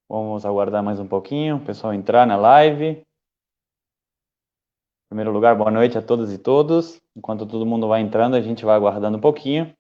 Vamos aguardar mais um pouquinho, o pessoal entrar na live. Em primeiro lugar, boa noite a todas e todos. Enquanto todo mundo vai entrando, a gente vai aguardando um pouquinho.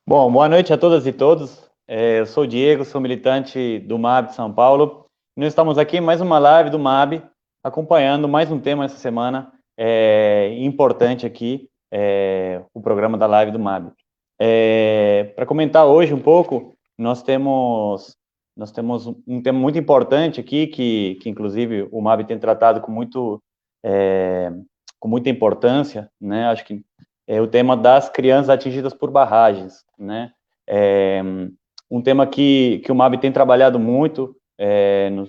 Bom, boa noite a todas e todos. Eu sou o Diego, sou militante do MAB de São Paulo. Nós estamos aqui em mais uma live do MAB, acompanhando mais um tema essa semana importante aqui, o programa da live do MAB. Para comentar hoje um pouco, nós temos um tema muito importante aqui, que inclusive o MAB tem tratado com muita importância, né? Acho que é o tema das crianças atingidas por barragens, né? Um tema que o MAB tem trabalhado muito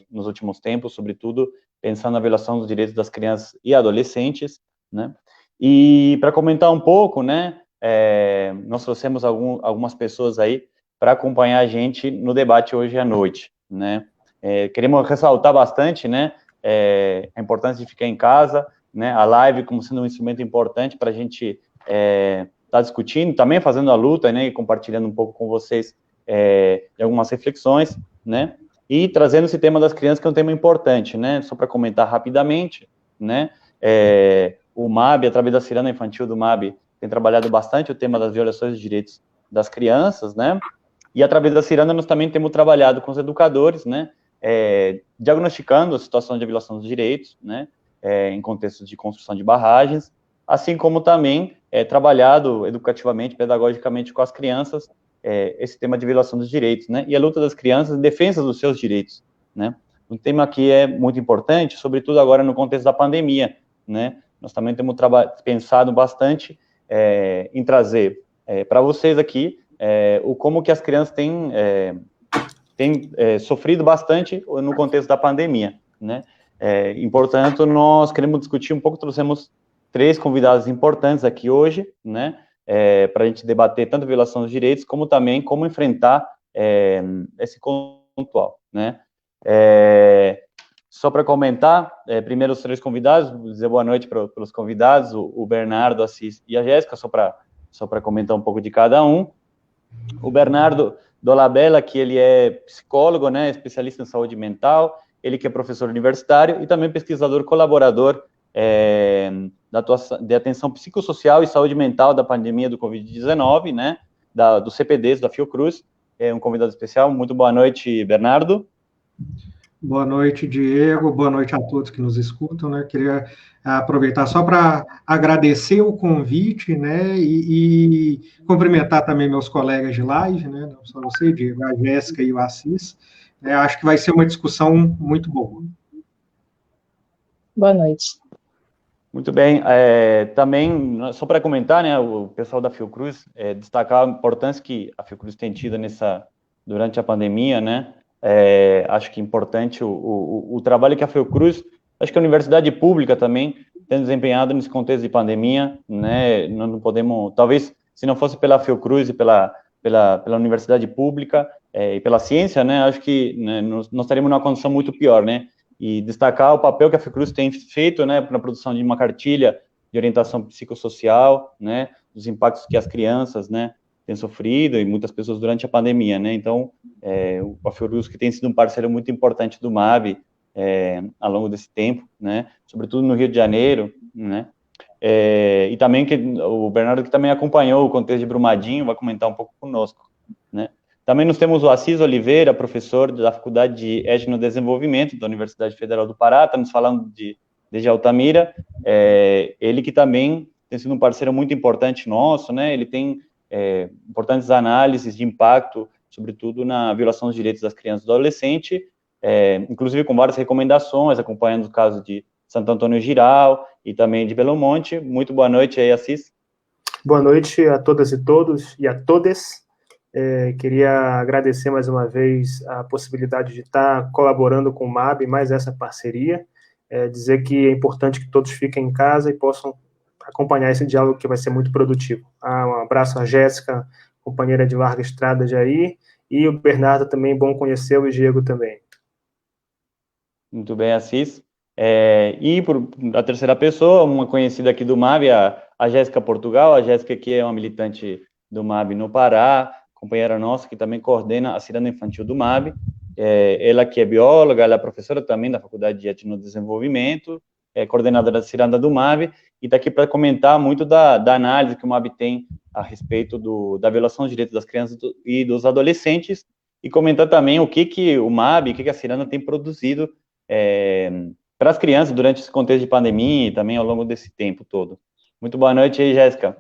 nos últimos tempos, sobretudo pensando na violação dos direitos das crianças e adolescentes, né? E para comentar um pouco, né, nós trouxemos algumas pessoas aí para acompanhar a gente no debate hoje à noite, né? Queremos ressaltar bastante, né, a importância de ficar em casa, né, a live como sendo um instrumento importante para a gente tá discutindo, também fazendo a luta, né, e compartilhando um pouco com vocês de algumas reflexões, né, e trazendo esse tema das crianças, que é um tema importante, né, só para comentar rapidamente, né, o MAB, através da Ciranda Infantil do MAB, tem trabalhado bastante o tema das violações de direitos das crianças, né, e através da Ciranda nós também temos trabalhado com os educadores, né, diagnosticando a situação de violação dos direitos, né, em contextos de construção de barragens, assim como também trabalhado educativamente, pedagogicamente com as crianças, esse tema de violação dos direitos, né, e a luta das crianças em defesa dos seus direitos, né. Um tema que é muito importante, sobretudo agora no contexto da pandemia, né, nós também temos pensado bastante em trazer para vocês aqui como que as crianças têm sofrido bastante no contexto da pandemia, né, e, portanto, nós queremos discutir um pouco, trouxemos 3 convidados importantes aqui hoje, né, para a gente debater tanto a violação dos direitos, como também como enfrentar esse pontual, né. Só para comentar, primeiro os 3 convidados, vou dizer boa noite para os convidados, o Bernardo, a Assis e a Jéssica, só para comentar um pouco de cada um. O Bernardo Dolabella, que ele é psicólogo, né, especialista em saúde mental, ele que é professor universitário e também pesquisador colaborador de atenção psicossocial e saúde mental da pandemia do Covid-19, né, do CPDs, da Fiocruz, é um convidado especial. Muito boa noite, Bernardo. Boa noite, Diego. Boa noite a todos que nos escutam, né? Queria aproveitar só para agradecer o convite, né? E cumprimentar também meus colegas de live, né? Não só você, Diego, a Jéssica e o Assis. Acho que vai ser uma discussão muito boa. Boa noite. Muito bem. Também, só para comentar, né, o pessoal da Fiocruz, destacar a importância que a Fiocruz tem tido durante a pandemia, né? Acho que é importante o trabalho que a Fiocruz, acho que a universidade pública também tem desempenhado nesse contexto de pandemia, né? Nós não podemos, talvez, se não fosse pela Fiocruz e pela universidade pública e pela ciência, né? Acho que, né, nós estaríamos numa condição muito pior, né? E destacar o papel que a Fiocruz tem feito, né, na produção de uma cartilha de orientação psicossocial, né, dos impactos que as crianças, né, têm sofrido e muitas pessoas durante a pandemia, né. Então, a Fiocruz, que tem sido um parceiro muito importante do MAB ao longo desse tempo, né, sobretudo no Rio de Janeiro, né, e também o Bernardo, que também acompanhou o contexto de Brumadinho, vai comentar um pouco conosco, né. Também nós temos o Assis Oliveira, professor da Faculdade de Etnodesenvolvimento da Universidade Federal do Pará, está nos falando desde Altamira, ele que também tem sido um parceiro muito importante nosso, né, ele tem importantes análises de impacto, sobretudo na violação dos direitos das crianças e do adolescente, inclusive com várias recomendações, acompanhando o caso de Santo Antônio Giral e também de Belo Monte. Muito boa noite aí, Assis. Boa noite a todas e todos e a todas. Queria agradecer mais uma vez a possibilidade de estar colaborando com o MAB, mais essa parceria, dizer que é importante que todos fiquem em casa e possam acompanhar esse diálogo que vai ser muito produtivo. Um abraço à Jéssica, companheira de larga estrada de aí, e o Bernardo também, bom conhecê-lo, e o Diego também. Muito bem, Assis. E por a terceira pessoa, uma conhecida aqui do MAB, a Jéssica Portugal. A Jéssica aqui é uma militante do MAB no Pará, companheira nossa que também coordena a ciranda infantil do MAB. Ela que é bióloga, ela é professora também da Faculdade de Etnodesenvolvimento, é coordenadora da ciranda do MAB, e está aqui para comentar muito da análise que o MAB tem a respeito da violação dos direitos das crianças e dos adolescentes, e comentar também o que o MAB, o que a ciranda tem produzido para as crianças durante esse contexto de pandemia e também ao longo desse tempo todo. Muito boa noite aí, Jéssica.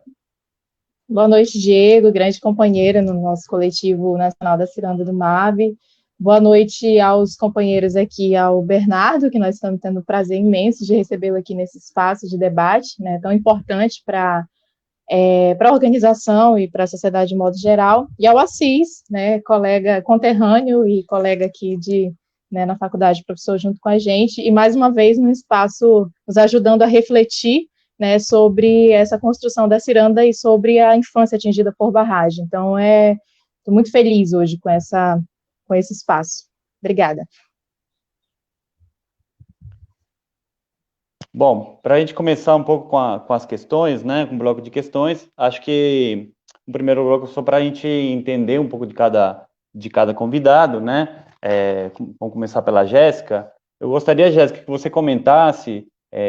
Boa noite, Diego, grande companheira no nosso coletivo nacional da ciranda do MAB. Boa noite aos companheiros aqui, ao Bernardo, que nós estamos tendo o prazer imenso de recebê-lo aqui nesse espaço de debate, né, tão importante para a organização e para a sociedade de modo geral, e ao Assis, né, colega conterrâneo e colega aqui na faculdade, professor junto com a gente, e mais uma vez no espaço nos ajudando a refletir, né, sobre essa construção da ciranda e sobre a infância atingida por barragem. Então, estou muito feliz hoje com esse espaço. Obrigada. Bom, para a gente começar um pouco com as questões, né, com o bloco de questões, acho que o primeiro bloco só para a gente entender um pouco de cada convidado, né, vamos começar pela Jéssica. Eu gostaria, Jéssica, que você comentasse,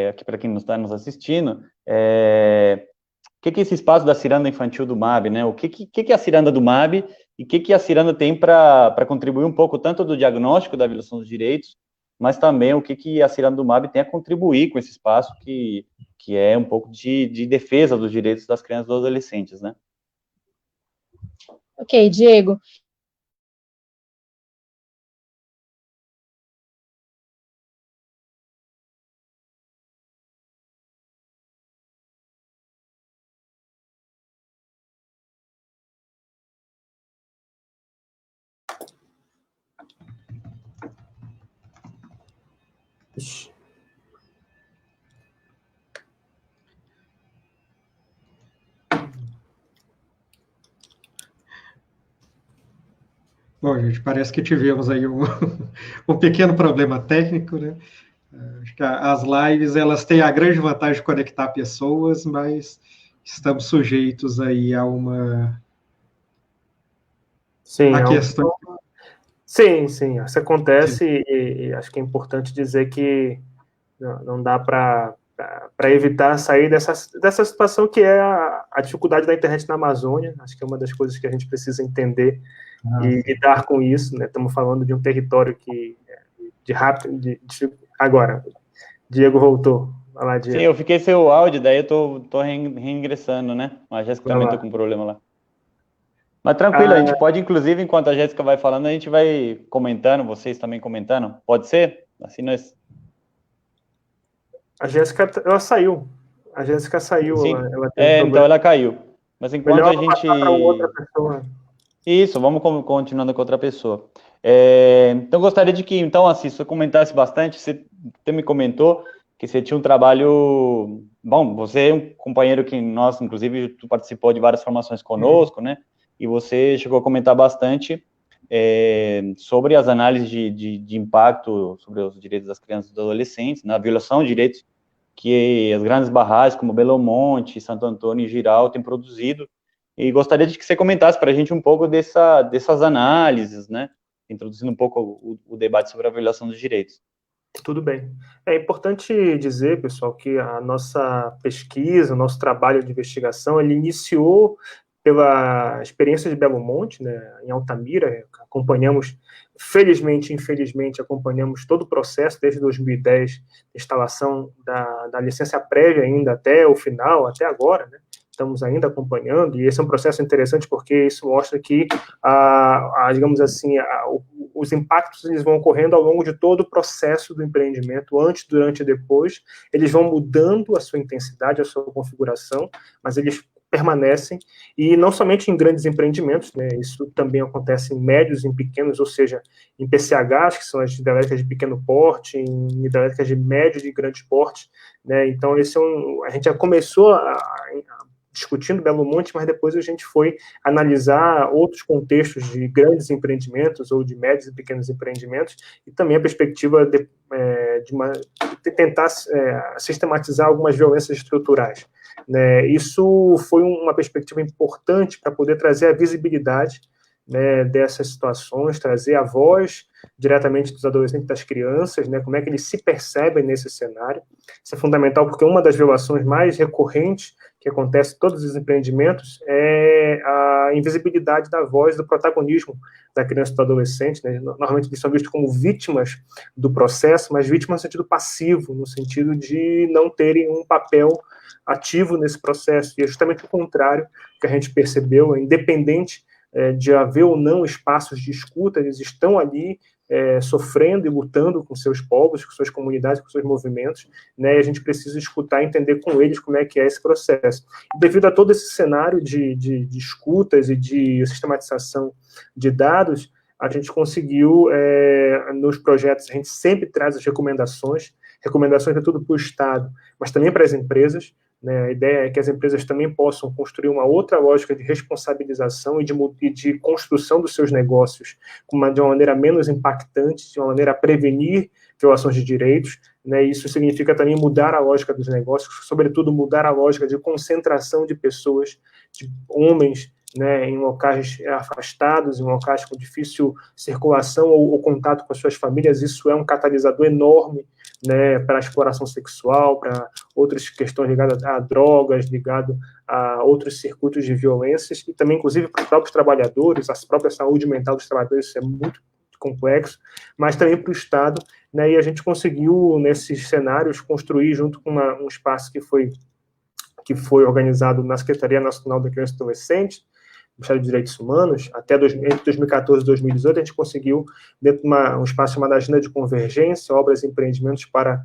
aqui para quem está nos assistindo, o que é esse espaço da ciranda infantil do MAB, né, o que é a ciranda do MAB e o que a ciranda tem para contribuir um pouco tanto do diagnóstico da violação dos direitos, mas também o que a ciranda do MAB tem a contribuir com esse espaço que é um pouco de defesa dos direitos das crianças e dos adolescentes, né? Ok, Diego. Bom, gente, parece que tivemos aí um pequeno problema técnico, né? Acho que as lives, elas têm a grande vantagem de conectar pessoas, mas estamos sujeitos aí a uma... Sim, a questão... Sim, isso acontece e acho que é importante dizer que não dá para evitar sair dessa situação que é a dificuldade da internet na Amazônia. Acho que é uma das coisas que a gente precisa entender e lidar com isso, né? Estamos falando de um território que agora, Diego voltou. Vai lá, Diego. Sim, eu fiquei sem o áudio, daí eu tô reingressando, né? A Jéssica também tá com um problema lá. Mas tranquilo, a gente pode, inclusive, enquanto a Jéssica vai falando, a gente vai comentando, vocês também comentando. Pode ser? Assim nós... A Jéssica, ela saiu. A Jéssica saiu. Sim. Ela então ela caiu. Mas enquanto melhor a gente... passar para outra pessoa. Isso, vamos continuando com outra pessoa. Então, gostaria de que, então, assim, você comentasse bastante, você me comentou que você tinha um trabalho... Bom, você é um companheiro que nós, inclusive, tu participou de várias formações conosco, né? E você chegou a comentar bastante sobre as análises de impacto sobre os direitos das crianças e dos adolescentes, na violação de direitos que as grandes barragens, como Belo Monte, Santo Antônio e Giral, têm produzido. E gostaria de que você comentasse para a gente um pouco dessas análises, né? Introduzindo um pouco o debate sobre a violação dos direitos. Tudo bem. É importante dizer, pessoal, que a nossa pesquisa, o nosso trabalho de investigação, ele iniciou pela experiência de Belo Monte, né, em Altamira. Acompanhamos, felizmente e infelizmente, acompanhamos todo o processo desde 2010, instalação da licença prévia ainda até o final, até agora, né, estamos ainda acompanhando, e esse é um processo interessante porque isso mostra que, digamos assim, os impactos eles vão ocorrendo ao longo de todo o processo do empreendimento, antes, durante e depois. Eles vão mudando a sua intensidade, a sua configuração, mas eles permanecem, e não somente em grandes empreendimentos, né, isso também acontece em médios e em pequenos, ou seja, em PCHs, que são as hidrelétricas de pequeno porte, em hidrelétricas de médio e de grande porte, né, então esse a gente já começou discutindo Belo Monte, mas depois a gente foi analisar outros contextos de grandes empreendimentos ou de médios e pequenos empreendimentos, e também a perspectiva de tentar sistematizar algumas violências estruturais. Né? Isso foi uma perspectiva importante para poder trazer a visibilidade, né, dessas situações, trazer a voz diretamente dos adolescentes e das crianças, né, como é que eles se percebem nesse cenário. Isso é fundamental porque uma das violações mais recorrentes que acontece em todos os empreendimentos é a invisibilidade da voz, do protagonismo da criança e do adolescente, né? Normalmente eles são vistos como vítimas do processo, mas vítimas no sentido passivo, no sentido de não terem um papel ativo nesse processo, e é justamente o contrário que a gente percebeu, independente de haver ou não espaços de escuta, eles estão ali sofrendo e lutando com seus povos, com suas comunidades, com seus movimentos, né, e a gente precisa escutar e entender com eles como é que é esse processo. E devido a todo esse cenário de escutas e de sistematização de dados, a gente conseguiu, nos projetos, a gente sempre traz as recomendações é tudo para o Estado, mas também para as empresas, né, a ideia é que as empresas também possam construir uma outra lógica de responsabilização e de construção dos seus negócios de uma maneira menos impactante, de uma maneira a prevenir violações de direitos, né, isso significa também mudar a lógica dos negócios, sobretudo mudar a lógica de concentração de pessoas, de homens, né, em locais afastados, em locais com difícil circulação ou contato com as suas famílias. Isso é um catalisador enorme, né, para a exploração sexual, para outras questões ligadas a drogas, ligado a outros circuitos de violências, e também, inclusive, para os próprios trabalhadores, a própria saúde mental dos trabalhadores, isso é muito complexo, mas também para o Estado, né, e a gente conseguiu, nesses cenários, construir, junto com um espaço que foi organizado na Secretaria Nacional da Criança e Adolescente, Ministério de Direitos Humanos, entre 2014 e 2018, a gente conseguiu, dentro de um espaço chamado Agenda de Convergência, obras e empreendimentos para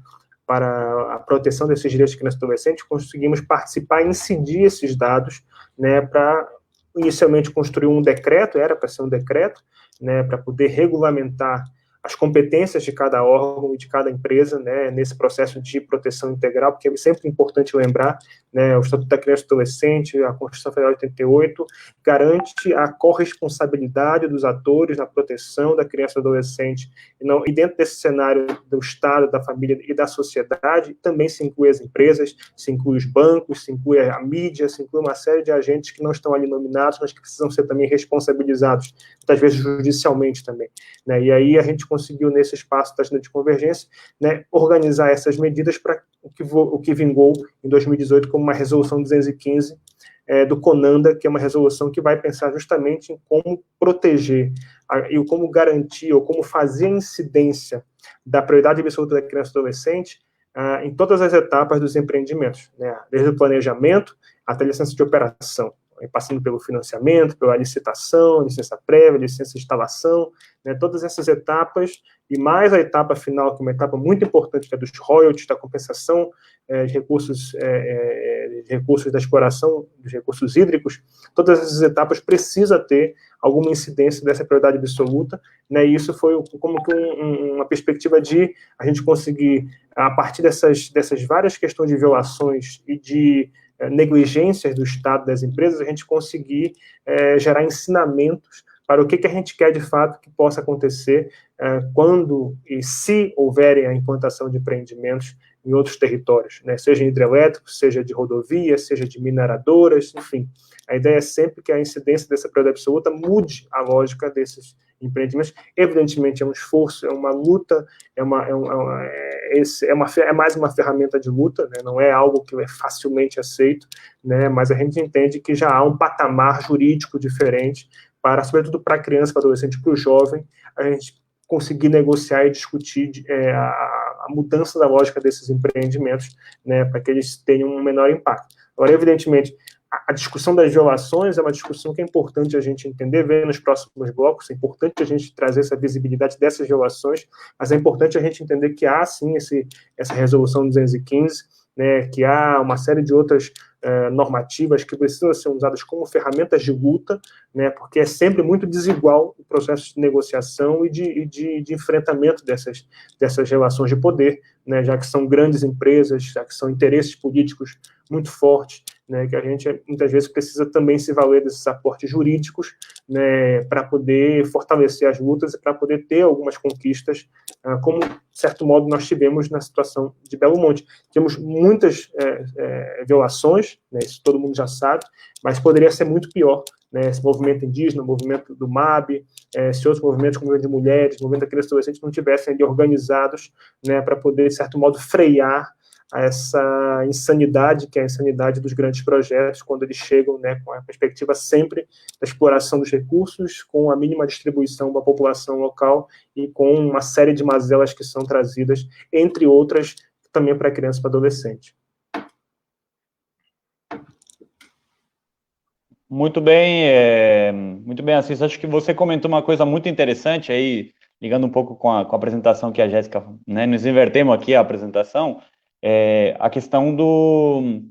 a proteção desses direitos de criança e adolescente, conseguimos participar e incidir esses dados, né, para, inicialmente, construir um decreto, era para ser um decreto, né, para poder regulamentar as competências de cada órgão e de cada empresa, né, nesse processo de proteção integral, porque é sempre importante lembrar, né, o Estatuto da Criança e Adolescente, a Constituição Federal de 88, garante a corresponsabilidade dos atores na proteção da criança e adolescente, e dentro desse cenário do Estado, da família e da sociedade, também se inclui as empresas, se inclui os bancos, se inclui a mídia, se inclui uma série de agentes que não estão ali nominados, mas que precisam ser também responsabilizados, muitas vezes judicialmente também, né, e aí a gente conseguiu, nesse espaço da agenda de convergência, né, organizar essas medidas para o que vingou em 2018 como uma resolução 215 do CONANDA, que é uma resolução que vai pensar justamente em como proteger e como garantir ou como fazer a incidência da prioridade absoluta da criança e do adolescente em todas as etapas dos empreendimentos, né, desde o planejamento até a licença de operação, passando pelo financiamento, pela licitação, licença prévia, licença de instalação, né, todas essas etapas, e mais a etapa final, que é uma etapa muito importante, que é dos royalties, da compensação de recursos da exploração, dos recursos hídricos, todas essas etapas precisam ter alguma incidência dessa prioridade absoluta, né, e isso foi como que uma perspectiva de a gente conseguir, a partir dessas várias questões de violações e de negligências do Estado, das empresas, a gente conseguir gerar ensinamentos para o que a gente quer de fato que possa acontecer quando e se houverem a implantação de empreendimentos em outros territórios, né? Seja em hidrelétricos, seja de rodovias, seja de mineradoras, enfim. A ideia é sempre que a incidência dessa prioridade absoluta mude a lógica desses empreendimentos. Evidentemente, é um esforço, é uma luta, é mais uma ferramenta de luta, né? Não é algo que é facilmente aceito, né? Mas a gente entende que já há um patamar jurídico diferente sobretudo para a criança, para o adolescente, para o jovem, a gente conseguir negociar e discutir a mudança da lógica desses empreendimentos, né, para que eles tenham um menor impacto. Agora, evidentemente, a discussão das violações é uma discussão que é importante a gente entender, ver nos próximos blocos, é importante a gente trazer essa visibilidade dessas violações, mas é importante a gente entender que há, sim, essa resolução 215, né, que há uma série de outras normativas que precisam ser usadas como ferramentas de luta, né, porque é sempre muito desigual o processo de negociação e de enfrentamento dessas relações de poder, né, já que são grandes empresas, já que são interesses políticos muito fortes, né, que a gente muitas vezes precisa também se valer desses aportes jurídicos, né, para poder fortalecer as lutas e para poder ter algumas conquistas, como, de certo modo, nós tivemos na situação de Belo Monte. Temos muitas violações, né, isso todo mundo já sabe, mas poderia ser muito pior, né, esse movimento indígena, o movimento do MAB, se outros movimentos, como o movimento de mulheres, o movimento da criança e adolescente, não tivessem ali organizados, né, para poder, de certo modo, frear essa insanidade, que é a insanidade dos grandes projetos, quando eles chegam, né, com a perspectiva sempre da exploração dos recursos, com a mínima distribuição da população local e com uma série de mazelas que são trazidas, entre outras, também para criança e para adolescente. Muito bem, Assis. Acho que você comentou uma coisa muito interessante aí, ligando um pouco com a apresentação que a Jéssica, né, nos invertemos aqui a apresentação, a questão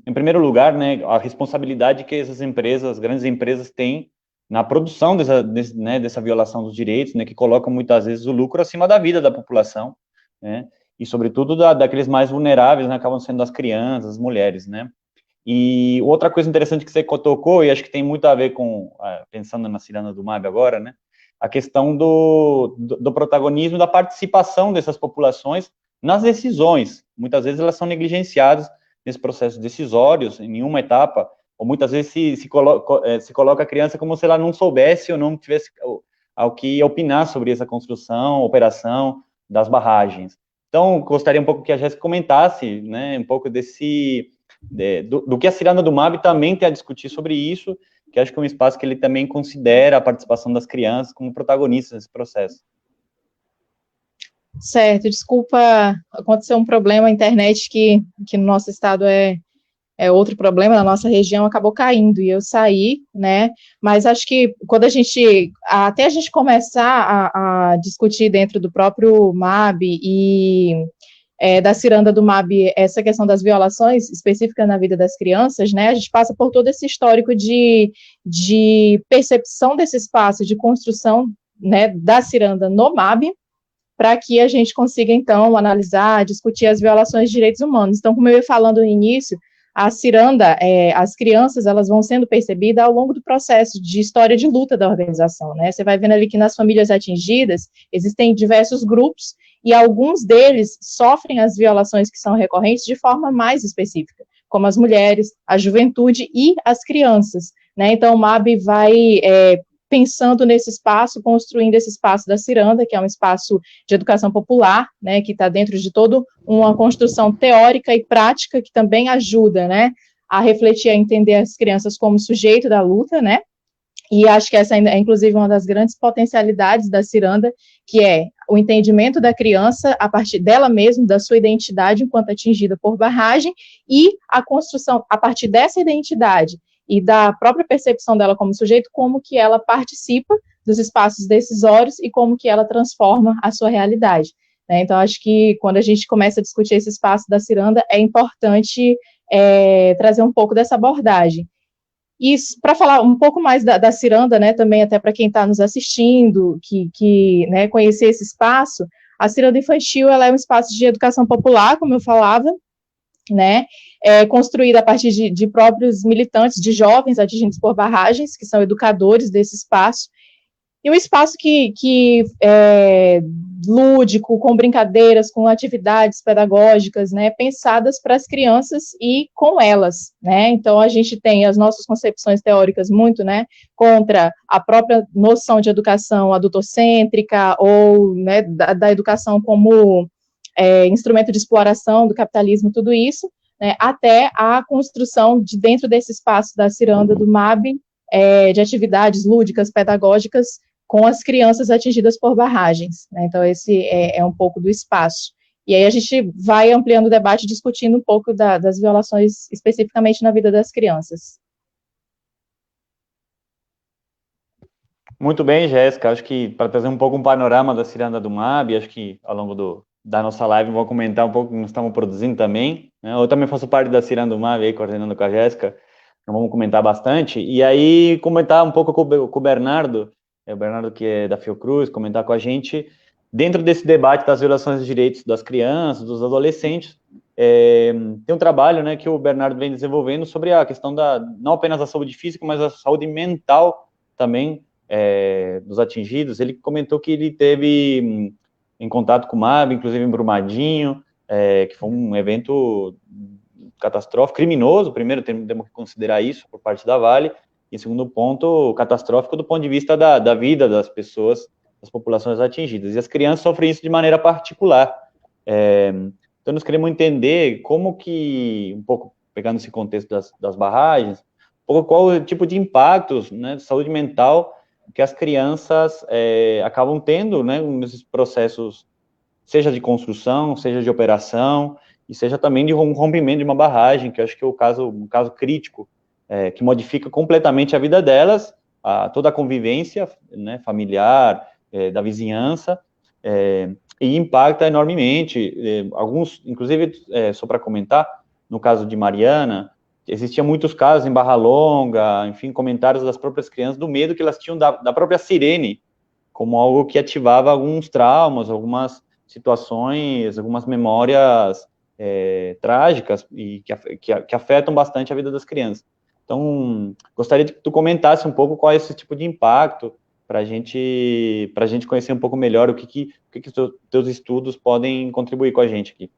em primeiro lugar, né, a responsabilidade que essas empresas, grandes empresas, têm na produção dessa violação dos direitos, né, que colocam muitas vezes o lucro acima da vida da população, né, e sobretudo daqueles mais vulneráveis, né, acabam sendo as crianças, as mulheres, né. E outra coisa interessante que você tocou, e acho que tem muito a ver com, pensando na Ciranda do MAB agora, né, a questão do protagonismo, da participação dessas populações nas decisões. Muitas vezes elas são negligenciadas nesse processo decisórios, em nenhuma etapa, ou muitas vezes se coloca a criança como se ela não soubesse ou não tivesse ao que opinar sobre essa construção, operação das barragens. Então, gostaria um pouco que a Jéssica comentasse, né, um pouco do que a Ciranda do MAB também tem a discutir sobre isso, que acho que é um espaço que ele também considera a participação das crianças como protagonistas nesse processo. Certo, desculpa, aconteceu um problema na internet que no nosso estado é outro problema, na nossa região acabou caindo, e eu saí, né, mas acho que quando até a gente começar a discutir dentro do próprio MAB e da Ciranda do MAB, essa questão das violações específicas na vida das crianças, né, a gente passa por todo esse histórico de percepção desse espaço, de construção, né, da Ciranda no MAB, para que a gente consiga, então, analisar, discutir as violações de direitos humanos. Então, como eu ia falando no início, a Ciranda, as crianças, elas vão sendo percebidas ao longo do processo de história de luta da organização, né? Você vai vendo ali que nas famílias atingidas, existem diversos grupos, e alguns deles sofrem as violações que são recorrentes de forma mais específica, como as mulheres, a juventude e as crianças, né? Então, o MAB vai pensando nesse espaço, construindo esse espaço da Ciranda, que é um espaço de educação popular, né, que está dentro de toda uma construção teórica e prática, que também ajuda, né, a refletir, a entender as crianças como sujeito da luta, né, e acho que essa é, inclusive, uma das grandes potencialidades da Ciranda, que é o entendimento da criança a partir dela mesma, da sua identidade enquanto atingida por barragem, e a construção, a partir dessa identidade, e da própria percepção dela como sujeito, como que ela participa dos espaços decisórios e como que ela transforma a sua realidade, né? Então, acho que quando a gente começa a discutir esse espaço da Ciranda, é importante trazer um pouco dessa abordagem. E para falar um pouco mais da Ciranda, né, também até para quem está nos assistindo, que né, conhecer esse espaço, a Ciranda Infantil, ela é um espaço de educação popular, como eu falava, né, construída a partir de próprios militantes, de jovens atingidos por barragens, que são educadores desse espaço, e um espaço que é lúdico, com brincadeiras, com atividades pedagógicas, né, pensadas para as crianças e com elas, né, então a gente tem as nossas concepções teóricas muito, né, contra a própria noção de educação adultocêntrica, ou, né, da educação como instrumento de exploração do capitalismo, tudo isso, né, até a construção de dentro desse espaço da Ciranda do MAB, de atividades lúdicas, pedagógicas, com as crianças atingidas por barragens, né, então esse é um pouco do espaço. E aí a gente vai ampliando o debate, discutindo um pouco das violações especificamente na vida das crianças. Muito bem, Jéssica. Acho que para trazer um pouco um panorama da ciranda do MAB, acho que ao longo da nossa live vou comentar um pouco o que nós estamos produzindo também, né? Eu também faço parte da ciranda do MAB, aí, coordenando com a Jéssica, então vamos comentar bastante. E aí comentar um pouco com o Bernardo, o Bernardo que é da Fiocruz, comentar com a gente, dentro desse debate das violações de direitos das crianças, dos adolescentes, tem um trabalho, né, que o Bernardo vem desenvolvendo sobre a questão não apenas da saúde física, mas da saúde mental também, dos atingidos. Ele comentou que ele teve em contato com o MAB, inclusive em Brumadinho, que foi um evento catastrófico, criminoso, primeiro temos que considerar isso por parte da Vale, e segundo ponto, catastrófico do ponto de vista da vida das pessoas, das populações atingidas, e as crianças sofrem isso de maneira particular. Então nós queremos entender como que, um pouco pegando esse contexto das barragens, um pouco qual o tipo de impactos, né, de saúde mental que as crianças acabam tendo, né, nesses processos, seja de construção, seja de operação, e seja também de um rompimento de uma barragem, que eu acho que é um caso crítico, que modifica completamente a vida delas, toda a convivência, né, familiar, da vizinhança, e impacta enormemente. Alguns, inclusive, só para comentar, no caso de Mariana, existiam muitos casos em Barra Longa, enfim, comentários das próprias crianças, do medo que elas tinham da própria sirene, como algo que ativava alguns traumas, algumas situações, algumas memórias trágicas e que afetam bastante a vida das crianças. Então, gostaria que tu comentasse um pouco qual é esse tipo de impacto, para a gente conhecer um pouco melhor o que os teus estudos podem contribuir com a gente aqui.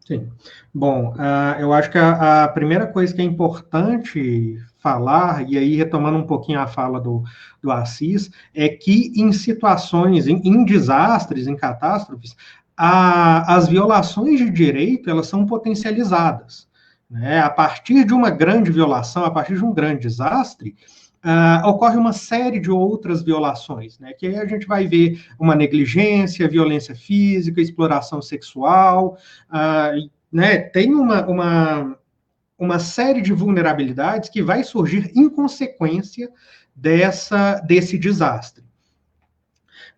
Sim. Bom, eu acho que a primeira coisa que é importante falar, e aí retomando um pouquinho a fala do Assis, é que em situações, em desastres, em catástrofes, as violações de direito, elas são potencializadas, né? A partir de uma grande violação, a partir de um grande desastre, ocorre uma série de outras violações, né? Que aí a gente vai ver uma negligência, violência física, exploração sexual, né? Tem uma série de vulnerabilidades que vai surgir em consequência desse desastre,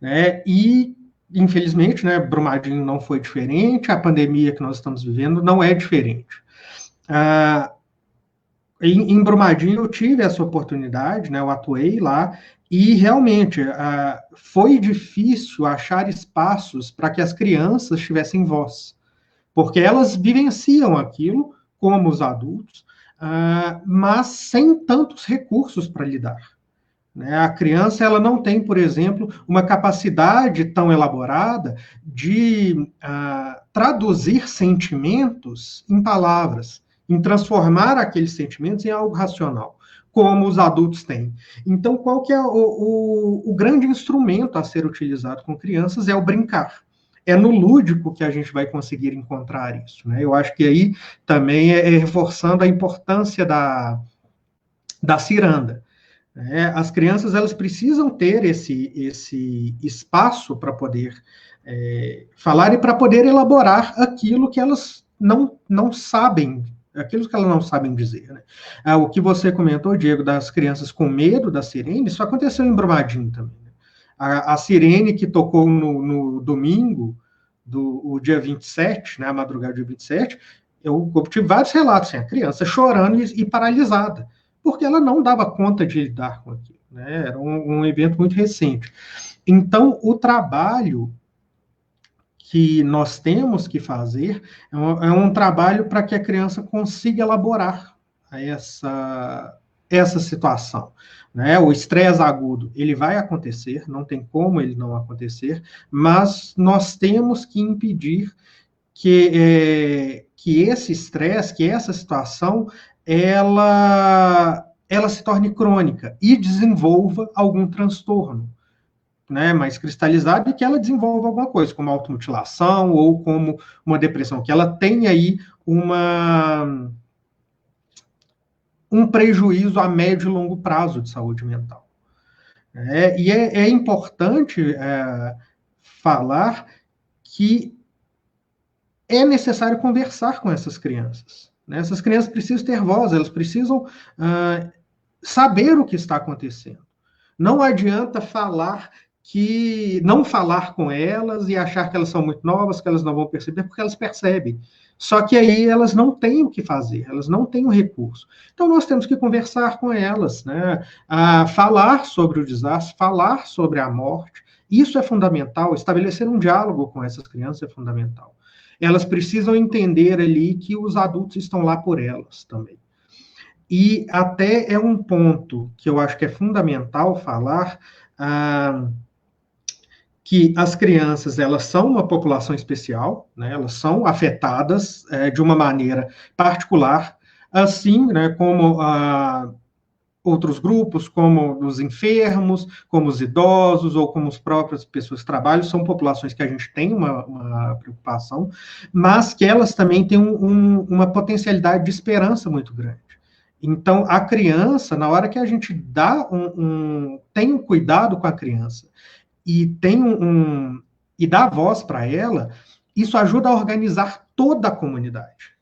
né? E infelizmente, né, Brumadinho não foi diferente, a pandemia que nós estamos vivendo não é diferente. Em Brumadinho eu tive essa oportunidade, né, eu atuei lá, e realmente foi difícil achar espaços para que as crianças tivessem voz, porque elas vivenciam aquilo como os adultos, mas sem tantos recursos para lidar. Né? A criança ela não tem, por exemplo, uma capacidade tão elaborada de traduzir sentimentos em palavras, em transformar aqueles sentimentos em algo racional, como os adultos têm. Então, qual que é o grande instrumento a ser utilizado com crianças? É o brincar. É no lúdico que a gente vai conseguir encontrar isso. Né? Eu acho que aí também é reforçando a importância da ciranda. As crianças elas precisam ter esse espaço para poder falar e para poder elaborar aquilo que elas não sabem, aquilo que elas não sabem dizer. Né? O que você comentou, Diego, das crianças com medo da sirene, isso aconteceu em Brumadinho também. Né? A sirene que tocou no domingo, o dia 27, né, a madrugada do dia 27, eu tive vários relatos, assim, a criança chorando e paralisada, porque ela não dava conta de lidar com aquilo. Né? Era um evento muito recente. Então, o trabalho que nós temos que fazer é um trabalho para que a criança consiga elaborar essa situação. Né? O estresse agudo, ele vai acontecer, não tem como ele não acontecer, mas nós temos que impedir que esse estresse, que essa situação, ela se torne crônica e desenvolva algum transtorno, né, mais cristalizado, e que ela desenvolva alguma coisa, como automutilação ou como uma depressão, que ela tenha aí um prejuízo a médio e longo prazo de saúde mental. E é importante falar que é necessário conversar com essas crianças. Né? Essas crianças precisam ter voz, elas precisam saber o que está acontecendo. Não adianta não falar com elas e achar que elas são muito novas, que elas não vão perceber, porque elas percebem. Só que aí elas não têm o que fazer, elas não têm o recurso. Então nós temos que conversar com elas, né? Falar sobre o desastre, falar sobre a morte. Isso é fundamental, estabelecer um diálogo com essas crianças é fundamental. Elas precisam entender ali que os adultos estão lá por elas também. E até é um ponto que eu acho que é fundamental falar, que as crianças, elas são uma população especial, né, elas são afetadas de uma maneira particular, assim, né, como outros grupos, como os enfermos, como os idosos, ou como as próprias pessoas que trabalham, são populações que a gente tem uma preocupação, mas que elas também têm uma potencialidade de esperança muito grande. Então, a criança, na hora que a gente tem um cuidado com a criança e e dá voz para ela, isso ajuda a organizar toda a comunidade.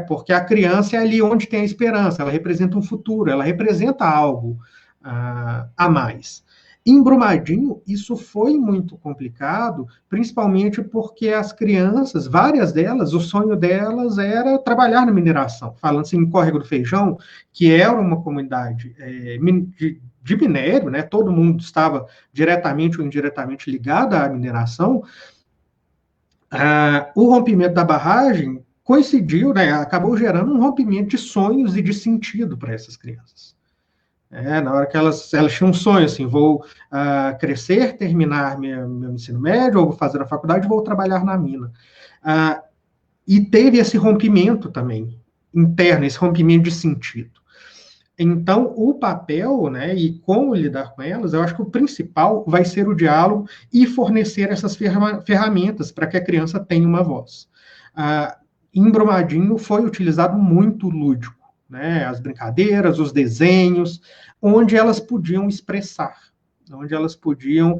Porque a criança é ali onde tem a esperança, ela representa um futuro, ela representa algo a mais. Em Brumadinho, isso foi muito complicado, principalmente porque as crianças, várias delas, o sonho delas era trabalhar na mineração. Falando assim, em Córrego do Feijão, que era uma comunidade de minério, né? Todo mundo estava diretamente ou indiretamente ligado à mineração. O rompimento da barragem coincidiu, né, acabou gerando um rompimento de sonhos e de sentido para essas crianças. Na hora que elas tinham um sonho, assim, vou crescer, terminar meu ensino médio, ou vou fazer a faculdade, vou trabalhar na mina. E teve esse rompimento também, interno, esse rompimento de sentido. Então, o papel, né, e como lidar com elas, eu acho que o principal vai ser o diálogo e fornecer essas ferramentas para que a criança tenha uma voz. Em Brumadinho foi utilizado muito lúdico, né, as brincadeiras, os desenhos, onde elas podiam expressar, onde elas podiam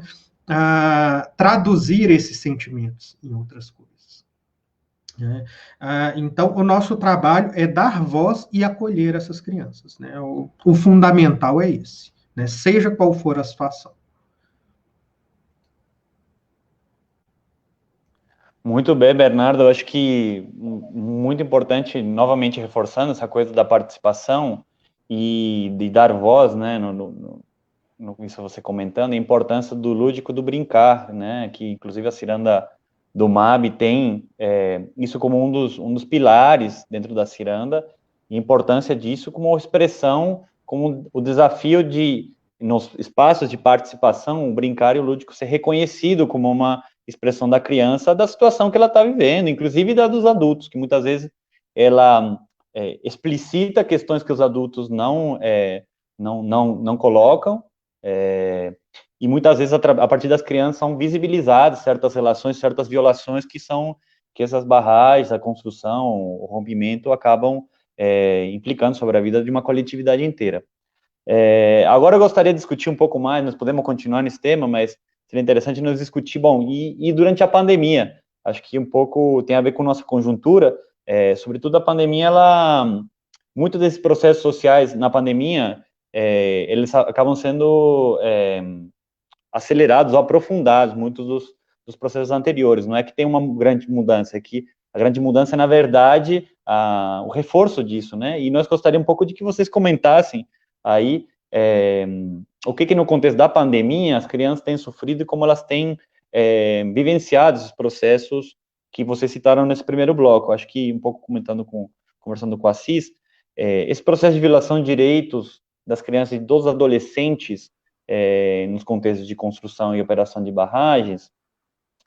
traduzir esses sentimentos em outras coisas. Então, o nosso trabalho é dar voz e acolher essas crianças. Né? O fundamental é esse, né? Seja qual for a situação. Muito bem, Bernardo. Eu acho que muito importante, novamente reforçando essa coisa da participação e de dar voz, né? Isso você comentando, a importância do lúdico, do brincar, né? Que inclusive a ciranda do MAB tem isso como um dos pilares dentro da ciranda, e a importância disso como expressão, como o desafio de, nos espaços de participação, o brincar e o lúdico ser reconhecido como uma expressão da criança, da situação que ela está vivendo, inclusive da dos adultos, que muitas vezes ela explicita questões que os adultos não colocam, e muitas vezes a partir das crianças são visibilizadas certas relações, certas violações que essas barragens, a construção, o rompimento acabam implicando sobre a vida de uma coletividade inteira. Agora eu gostaria de discutir um pouco mais, nós podemos continuar nesse tema, mas seria interessante nós discutir, e durante a pandemia, acho que um pouco tem a ver com nossa conjuntura, sobretudo a pandemia, muitos desses processos sociais na pandemia, eles acabam sendo acelerados ou aprofundados, muitos dos processos anteriores. Não é que tem uma grande mudança, é que a grande mudança é, na verdade, o reforço disso, né? E nós gostaríamos um pouco de que vocês comentassem aí o que no contexto da pandemia as crianças têm sofrido e como elas têm vivenciado esses processos que vocês citaram nesse primeiro bloco. Acho que um pouco conversando com a Assis, esse processo de violação de direitos das crianças e dos adolescentes nos contextos de construção e operação de barragens,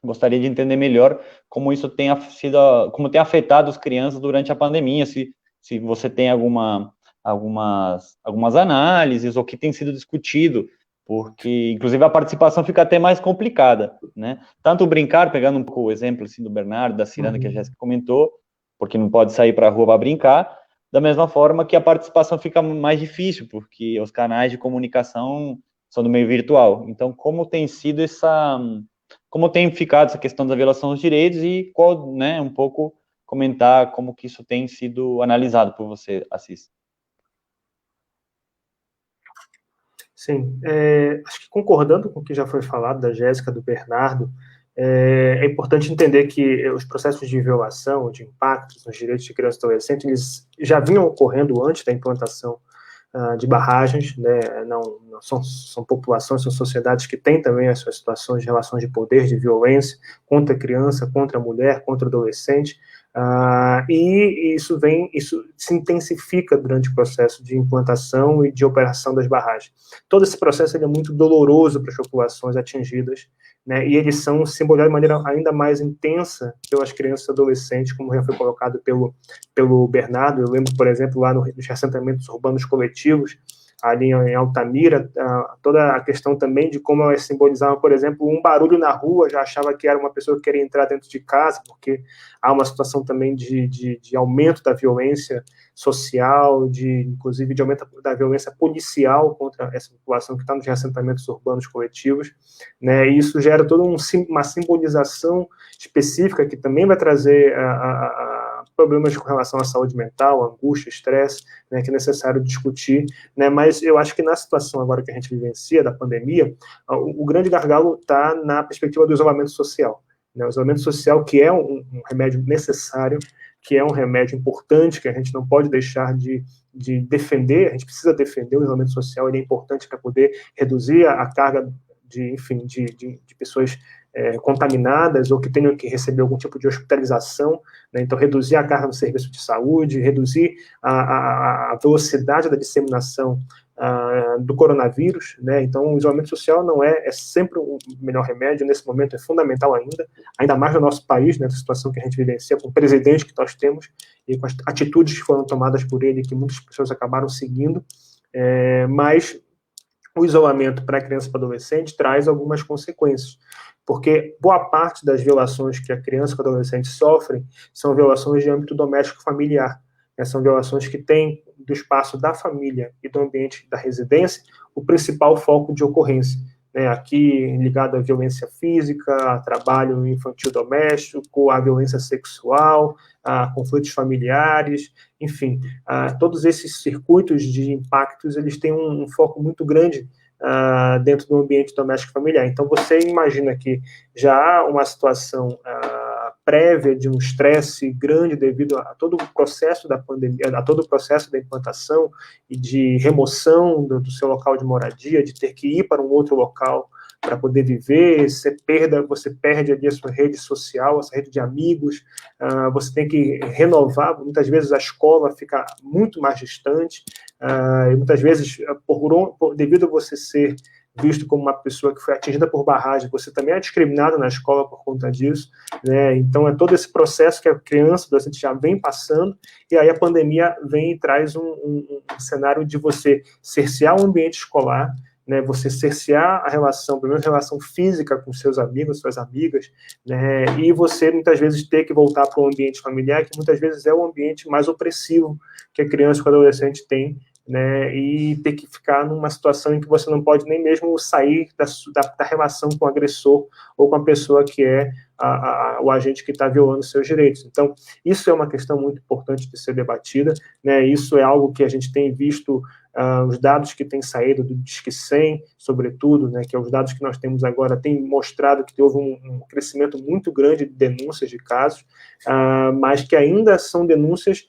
gostaria de entender melhor como isso tem afetado as crianças durante a pandemia, se você tem algumas análises, ou que tem sido discutido, porque, inclusive, a participação fica até mais complicada, né? Tanto brincar, pegando um pouco o exemplo assim, do Bernardo, da ciranda que a Jéssica comentou, porque não pode sair para a rua para brincar, da mesma forma que a participação fica mais difícil, porque os canais de comunicação são do meio virtual. Então, como tem ficado essa questão da violação dos direitos e qual, né, um pouco comentar como que isso tem sido analisado por você, Assis. Sim, acho que concordando com o que já foi falado da Jéssica, do Bernardo, é importante entender que os processos de violação, de impactos nos direitos de crianças e adolescentes, eles já vinham ocorrendo antes da implantação de barragens, né? Não são populações, são sociedades que têm também as suas situações de relações de poder, de violência contra a criança, contra a mulher, contra o adolescente, e isso se intensifica durante o processo de implantação e de operação das barragens. Todo esse processo é muito doloroso para as populações atingidas, né, e eles são simbolizados de maneira ainda mais intensa pelas crianças e adolescentes, como já foi colocado pelo Bernardo. Eu lembro, por exemplo, lá nos assentamentos urbanos coletivos, ali em Altamira, toda a questão também de como elas simbolizavam, por exemplo, um barulho na rua, já achava que era uma pessoa que queria entrar dentro de casa, porque há uma situação também de aumento da violência social, inclusive de aumento da violência policial contra essa população que está nos assentamentos urbanos coletivos, né, e isso gera toda uma simbolização específica que também vai trazer problemas com relação à saúde mental, angústia, estresse, né, que é necessário discutir, né, mas eu acho que na situação agora que a gente vivencia, da pandemia, o grande gargalo está na perspectiva do isolamento social, né, o isolamento social, que é um remédio necessário, que é um remédio importante, que a gente não pode deixar de defender, a gente precisa defender o isolamento social, ele é importante para poder reduzir a carga de pessoas contaminadas ou que tenham que receber algum tipo de hospitalização, né? Então reduzir a carga no serviço de saúde, reduzir a velocidade da disseminação do coronavírus, né? Então o isolamento social não é sempre o melhor remédio, nesse momento é fundamental ainda mais no nosso país, né, na situação que a gente vivencia, com o presidente que nós temos e com as atitudes que foram tomadas por ele, que muitas pessoas acabaram seguindo, mas o isolamento para criança e para adolescente traz algumas consequências, porque boa parte das violações que a criança e o adolescente sofrem são violações de âmbito doméstico familiar, né? São violações que têm do espaço da família e do ambiente da residência o principal foco de ocorrência, né? Aqui ligado à violência física, a trabalho infantil doméstico, à violência sexual, a conflitos familiares, enfim, todos esses circuitos de impactos, eles têm um foco muito grande dentro do ambiente doméstico familiar. Então, você imagina que já há uma situação prévia de um estresse grande devido a todo o processo da pandemia, a todo o processo da implantação e de remoção do seu local de moradia, de ter que ir para um outro local para poder viver, você perde ali a sua rede social, a sua rede de amigos, você tem que renovar, muitas vezes a escola fica muito mais distante, e muitas vezes, devido a você ser visto como uma pessoa que foi atingida por barragem, você também é discriminado na escola por conta disso, né? Então é todo esse processo que a criança, o adolescente já vem passando, e aí a pandemia vem e traz um cenário de você cercear o ambiente escolar, né, você cercear a relação, pelo menos a relação física com seus amigos, suas amigas, né, e você muitas vezes ter que voltar para um ambiente familiar, que muitas vezes é o ambiente mais opressivo que a criança e o adolescente tem, né, e ter que ficar numa situação em que você não pode nem mesmo sair da relação com o agressor ou com a pessoa que é o agente que está violando seus direitos. Então, isso é uma questão muito importante de ser debatida, né, isso é algo que a gente tem visto, os dados que têm saído do Disque 100, sobretudo, né, que é os dados que nós temos agora, têm mostrado que houve um crescimento muito grande de denúncias de casos, mas que ainda são denúncias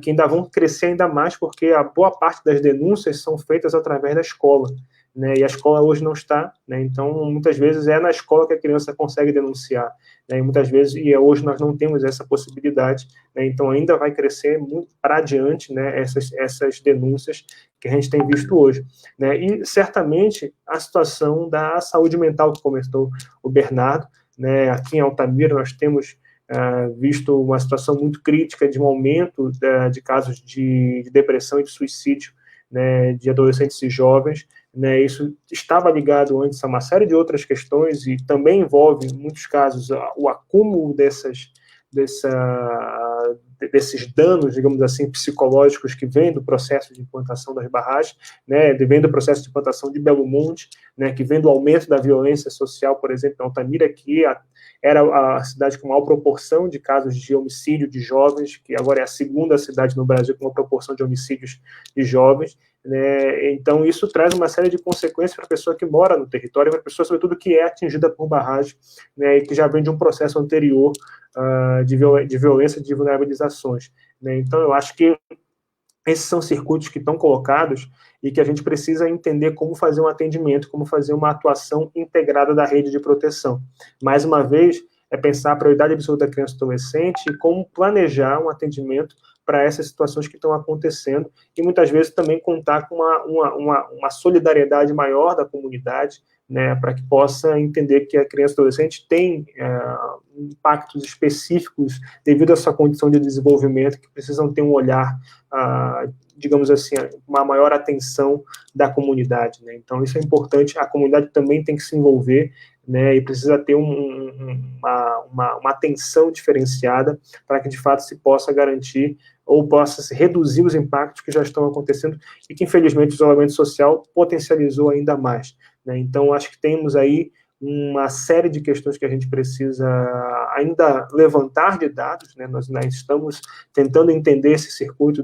que ainda vão crescer ainda mais, porque a boa parte das denúncias são feitas através da escola, né, e a escola hoje não está, né, então muitas vezes é na escola que a criança consegue denunciar, né, e muitas vezes, hoje nós não temos essa possibilidade, né, então ainda vai crescer muito para adiante, né, essas denúncias que a gente tem visto hoje, né, e certamente a situação da saúde mental que comentou o Bernardo, né, aqui em Altamira nós temos visto uma situação muito crítica de um aumento de casos de depressão e de suicídio, né, de adolescentes e jovens, né, isso estava ligado antes a uma série de outras questões e também envolve, em muitos casos, o acúmulo desses danos, digamos assim, psicológicos que vêm do processo de implantação das barragens, né, vem do processo de implantação de Belo Monte, né, que vem do aumento da violência social, por exemplo, em Altamira, que era a cidade com maior proporção de casos de homicídio de jovens, que agora é a segunda cidade no Brasil com uma proporção de homicídios de jovens, né? Então, isso traz uma série de consequências para a pessoa que mora no território, para a pessoa, sobretudo, que é atingida por barragem, né, e que já vem de um processo anterior de violência, de vulnerabilizações, né? Então, eu acho que esses são circuitos que estão colocados e que a gente precisa entender como fazer um atendimento, como fazer uma atuação integrada da rede de proteção. Mais uma vez, é pensar a prioridade absoluta da criança e adolescente e como planejar um atendimento para essas situações que estão acontecendo e muitas vezes também contar com uma solidariedade maior da comunidade, né, para que possa entender que a criança e adolescente tem impactos específicos devido à sua condição de desenvolvimento, que precisam ter um olhar, digamos assim, uma maior atenção da comunidade, né? Então, isso é importante, a comunidade também tem que se envolver, né, e precisa ter uma atenção diferenciada para que, de fato, se possa garantir ou possa se reduzir os impactos que já estão acontecendo e que, infelizmente, o isolamento social potencializou ainda mais, né? Então, acho que temos aí uma série de questões que a gente precisa ainda levantar de dados, né? Nós estamos tentando entender esse circuito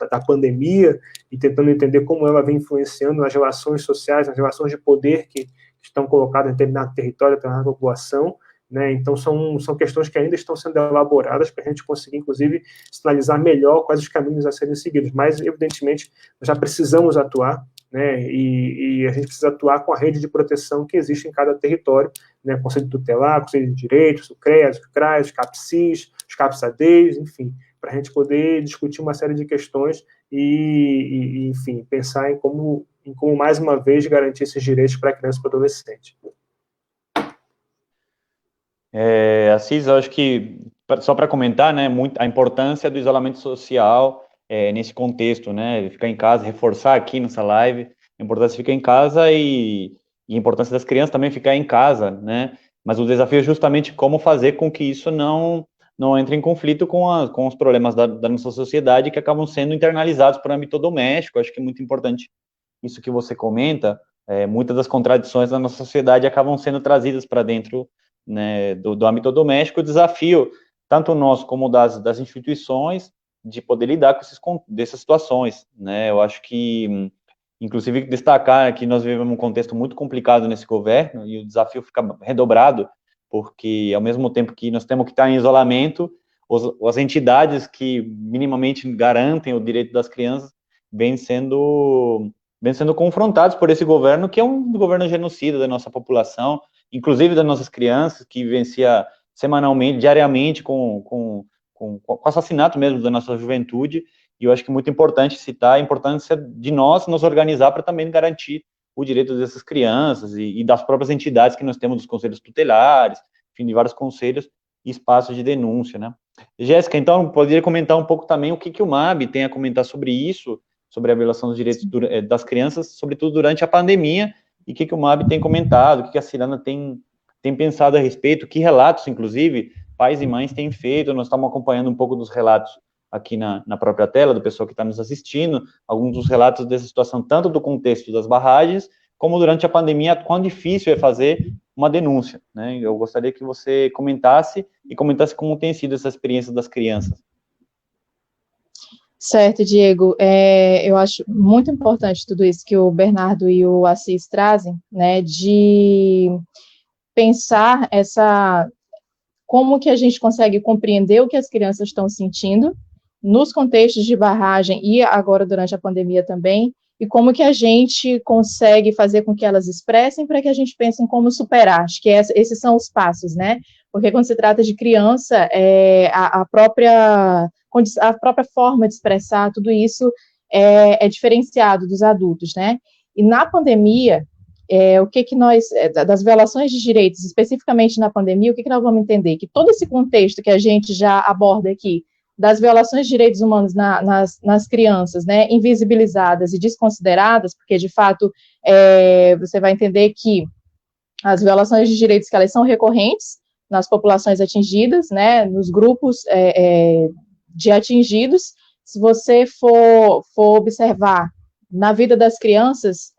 da pandemia e tentando entender como ela vem influenciando nas relações sociais, nas relações de poder que estão colocadas em determinado território, em determinada população, né? Então, são questões que ainda estão sendo elaboradas para a gente conseguir, inclusive, sinalizar melhor quais os caminhos a serem seguidos, mas, evidentemente, nós já precisamos atuar, né? E a gente precisa atuar com a rede de proteção que existe em cada território, né? Conselho Tutelar, Conselho de Direitos, o CREAS, o CRAS, os CAPCIS, os CAPSADEs, enfim, para a gente poder discutir uma série de questões e enfim, pensar em como, mais uma vez, garantir esses direitos para a criança e para o adolescente. Assis, eu acho que, só para comentar, né, a importância do isolamento social nesse contexto, né, ficar em casa, reforçar aqui nessa live, a importância de ficar em casa e a importância das crianças também ficar em casa, né, mas o desafio é justamente como fazer com que isso não entre em conflito com os problemas da nossa sociedade que acabam sendo internalizados por âmbito doméstico. Acho que é muito importante isso que você comenta, muitas das contradições da nossa sociedade acabam sendo trazidas para dentro, né, do âmbito doméstico. O desafio, tanto nosso como das instituições, de poder lidar dessas situações, né? Eu acho que, inclusive, destacar que nós vivemos um contexto muito complicado nesse governo e o desafio fica redobrado, porque, ao mesmo tempo que nós temos que estar em isolamento, as entidades que minimamente garantem o direito das crianças vêm sendo confrontados por esse governo, que é um governo genocida da nossa população, inclusive das nossas crianças, que vivencia semanalmente, diariamente, com assassinato mesmo da nossa juventude. E eu acho que é muito importante citar a importância de nós nos organizar para também garantir o direito dessas crianças e das próprias entidades que nós temos, dos conselhos tutelares, enfim, de vários conselhos e espaços de denúncia, né? Jéssica, então, poderia comentar um pouco também o que o MAB tem a comentar sobre isso, sobre a violação dos direitos das crianças, sobretudo durante a pandemia, e o que o MAB tem comentado, o que a Ciranda tem pensado a respeito, que relatos, inclusive, pais e mães têm feito. Nós estamos acompanhando um pouco dos relatos aqui na própria tela, do pessoal que está nos assistindo, alguns dos relatos dessa situação, tanto do contexto das barragens, como durante a pandemia, quão difícil é fazer uma denúncia, né? Eu gostaria que você comentasse como tem sido essa experiência das crianças. Certo, Diego. Eu acho muito importante tudo isso que o Bernardo e o Assis trazem, né, de pensar como que a gente consegue compreender o que as crianças estão sentindo nos contextos de barragem e agora durante a pandemia também, e como que a gente consegue fazer com que elas expressem para que a gente pense em como superar. Acho que esses são os passos, né? Porque quando se trata de criança, a própria forma de expressar tudo isso é diferenciado dos adultos, né? E na pandemia, o que nós, das violações de direitos, especificamente na pandemia, o que nós vamos entender? Que todo esse contexto que a gente já aborda aqui, das violações de direitos humanos nas crianças, né, invisibilizadas e desconsideradas, porque, de fato, você vai entender que as violações de direitos que elas são recorrentes nas populações atingidas, né, nos grupos de atingidos. Se você for observar na vida das crianças,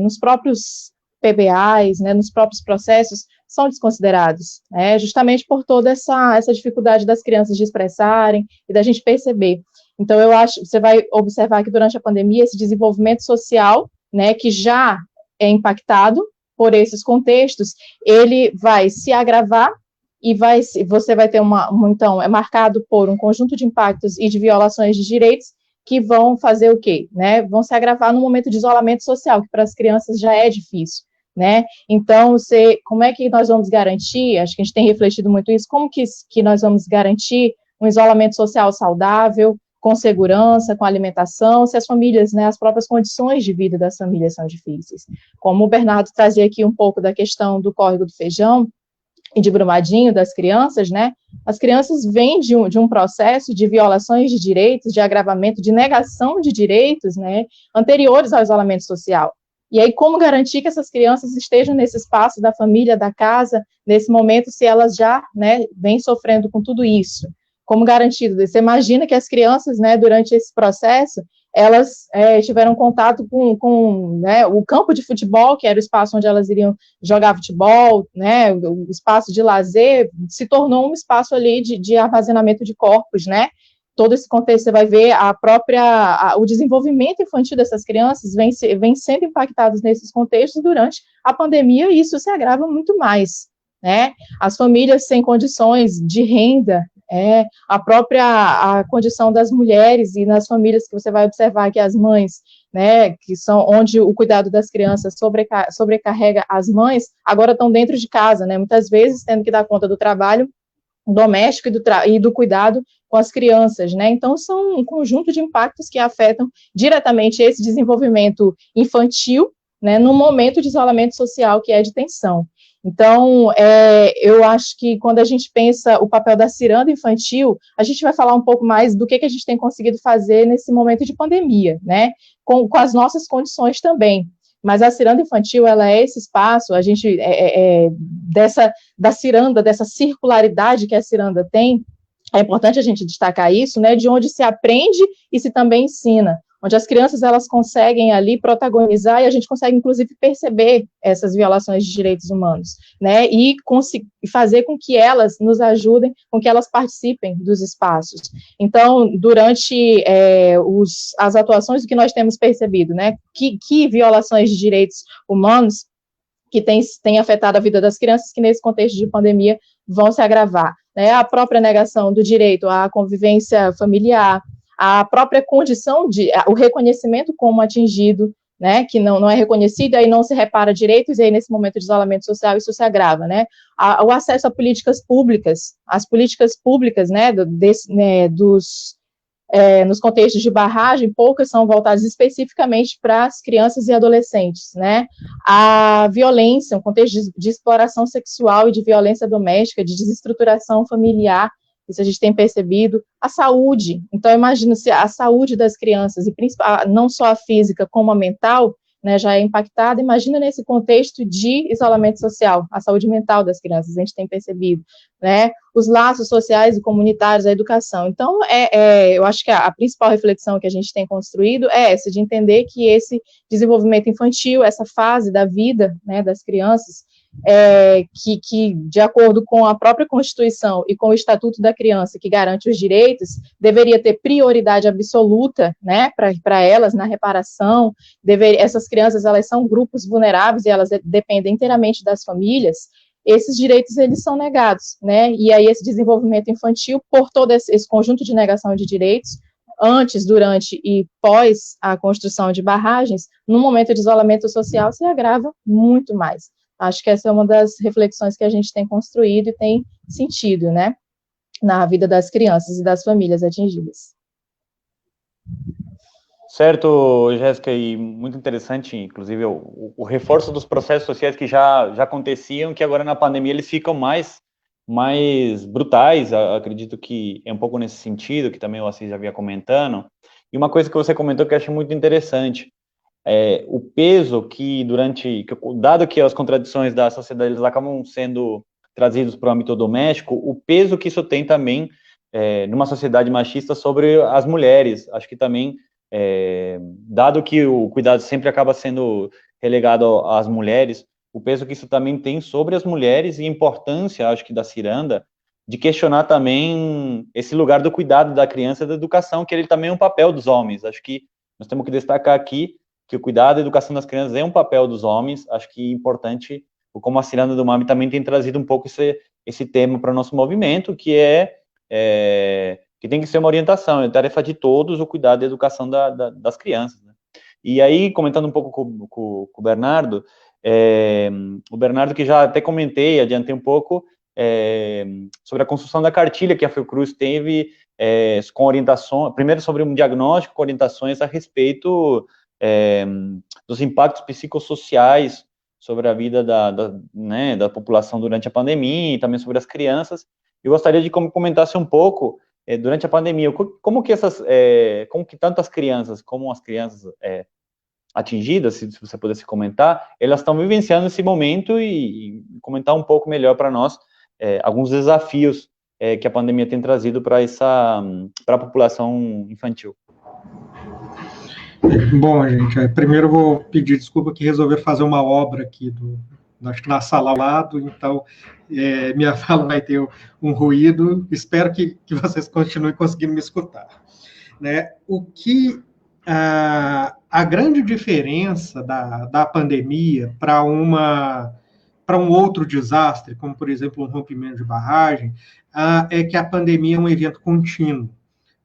nos próprios PBAs, né, nos próprios processos, são desconsiderados, justamente por toda essa dificuldade das crianças de expressarem e da gente perceber. Então, eu acho, você vai observar que durante a pandemia, esse desenvolvimento social, né, que já é impactado por esses contextos, ele vai se agravar e você vai ter então, é marcado por um conjunto de impactos e de violações de direitos que vão fazer o quê? Né? Vão se agravar no momento de isolamento social, que para as crianças já é difícil. Né? Então, como é que nós vamos garantir, acho que a gente tem refletido muito isso, como que nós vamos garantir um isolamento social saudável, com segurança, com alimentação, se as famílias, né, as próprias condições de vida das famílias são difíceis. Como o Bernardo trazia aqui um pouco da questão do córrego do Feijão e de Brumadinho, das crianças, né, as crianças vêm de um processo de violações de direitos, de agravamento, de negação de direitos, né, anteriores ao isolamento social. E aí, como garantir que essas crianças estejam nesse espaço da família, da casa, nesse momento, se elas já, né, vêm sofrendo com tudo isso? Como garantido? Você imagina que as crianças, né, durante esse processo, elas tiveram contato com né, o campo de futebol, que era o espaço onde elas iriam jogar futebol, né, o espaço de lazer, se tornou um espaço ali de armazenamento de corpos, né? Todo esse contexto, você vai ver o desenvolvimento infantil dessas crianças vem sendo impactados nesses contextos durante a pandemia, e isso se agrava muito mais, né? As famílias sem condições de renda, a condição das mulheres e nas famílias que você vai observar que as mães, né, que são onde o cuidado das crianças sobrecarrega as mães, agora estão dentro de casa, né? Muitas vezes tendo que dar conta do trabalho doméstico e do cuidado com as crianças, né? Então, são um conjunto de impactos que afetam diretamente esse desenvolvimento infantil, né, no momento de isolamento social, que é de tensão. Então, eu acho que quando a gente pensa o papel da ciranda infantil, a gente vai falar um pouco mais do que a gente tem conseguido fazer nesse momento de pandemia, né? Com as nossas condições também. Mas a ciranda infantil, ela é esse espaço, a gente, da ciranda, dessa circularidade que a ciranda tem, é importante a gente destacar isso, né, de onde se aprende e se também ensina, onde as crianças, elas conseguem ali protagonizar e a gente consegue, inclusive, perceber essas violações de direitos humanos, né, e fazer com que elas nos ajudem, com que elas participem dos espaços. Então, durante as atuações, o que nós temos percebido, né, que violações de direitos humanos que tem afetado a vida das crianças, que nesse contexto de pandemia vão se agravar, né, a própria negação do direito à convivência familiar, a própria condição o reconhecimento como atingido, né, que não é reconhecido, aí não se repara direitos, e aí nesse momento de isolamento social isso se agrava, né, o acesso a políticas públicas, as políticas públicas, né, nos contextos de barragem, poucas são voltadas especificamente para as crianças e adolescentes, né, a violência, um contexto de exploração sexual e de violência doméstica, de desestruturação familiar, isso a gente tem percebido, a saúde, então imagina se a saúde das crianças, e não só a física como a mental, né, já é impactada, imagina nesse contexto de isolamento social, a saúde mental das crianças, a gente tem percebido, né, os laços sociais e comunitários, a educação. Então, eu acho que a principal reflexão que a gente tem construído é essa, de entender que esse desenvolvimento infantil, essa fase da vida, né, das crianças, que, de acordo com a própria Constituição e com o Estatuto da Criança, que garante os direitos, deveria ter prioridade absoluta, né, para elas na reparação. Essas crianças, elas são grupos vulneráveis e elas dependem inteiramente das famílias. Esses direitos, eles são negados, né, e aí esse desenvolvimento infantil, por todo esse conjunto de negação de direitos, antes, durante e pós a construção de barragens, no momento de isolamento social, se agrava muito mais. Acho que essa é uma das reflexões que a gente tem construído e tem sentido, né, na vida das crianças e das famílias atingidas. Certo, Jéssica, e muito interessante, inclusive, o reforço dos processos sociais que já aconteciam, que agora na pandemia eles ficam mais brutais, acredito que é um pouco nesse sentido, que também o Assis já havia comentando. E uma coisa que você comentou que eu achei muito interessante, o peso que dado que as contradições da sociedade eles acabam sendo trazidos para o âmbito doméstico, o peso que isso tem também numa sociedade machista sobre as mulheres. Acho que também, dado que o cuidado sempre acaba sendo relegado às mulheres, o peso que isso também tem sobre as mulheres e a importância, acho que, da ciranda, de questionar também esse lugar do cuidado da criança e da educação, que ele também é um papel dos homens. Acho que nós temos que destacar aqui que o cuidado e a educação das crianças é um papel dos homens. Acho que é importante, como a ciranda do MAB também tem trazido um pouco esse tema para o nosso movimento, que que tem que ser uma orientação, é tarefa de todos o cuidado e a educação das crianças, né? E aí, comentando um pouco com o Bernardo, o Bernardo, que já até comentei, adiantei um pouco, sobre a construção da cartilha que a Fiocruz teve, com orientação, primeiro sobre um diagnóstico, com orientações a respeito dos impactos psicossociais sobre a vida da população durante a pandemia, e também sobre as crianças. Eu gostaria de comentasse um pouco, durante a pandemia, como que tanto as crianças como as crianças atingidas, se você pudesse comentar, elas estão vivenciando esse momento e comentar um pouco melhor para nós alguns desafios que a pandemia tem trazido para a população infantil. Bom, gente, primeiro eu vou pedir desculpa que resolver fazer uma obra aqui acho que na sala ao lado, então minha fala vai ter um ruído, espero que vocês continuem conseguindo me escutar, né? A grande diferença da pandemia para um outro desastre, como, por exemplo, um rompimento de barragem, é que a pandemia é um evento contínuo,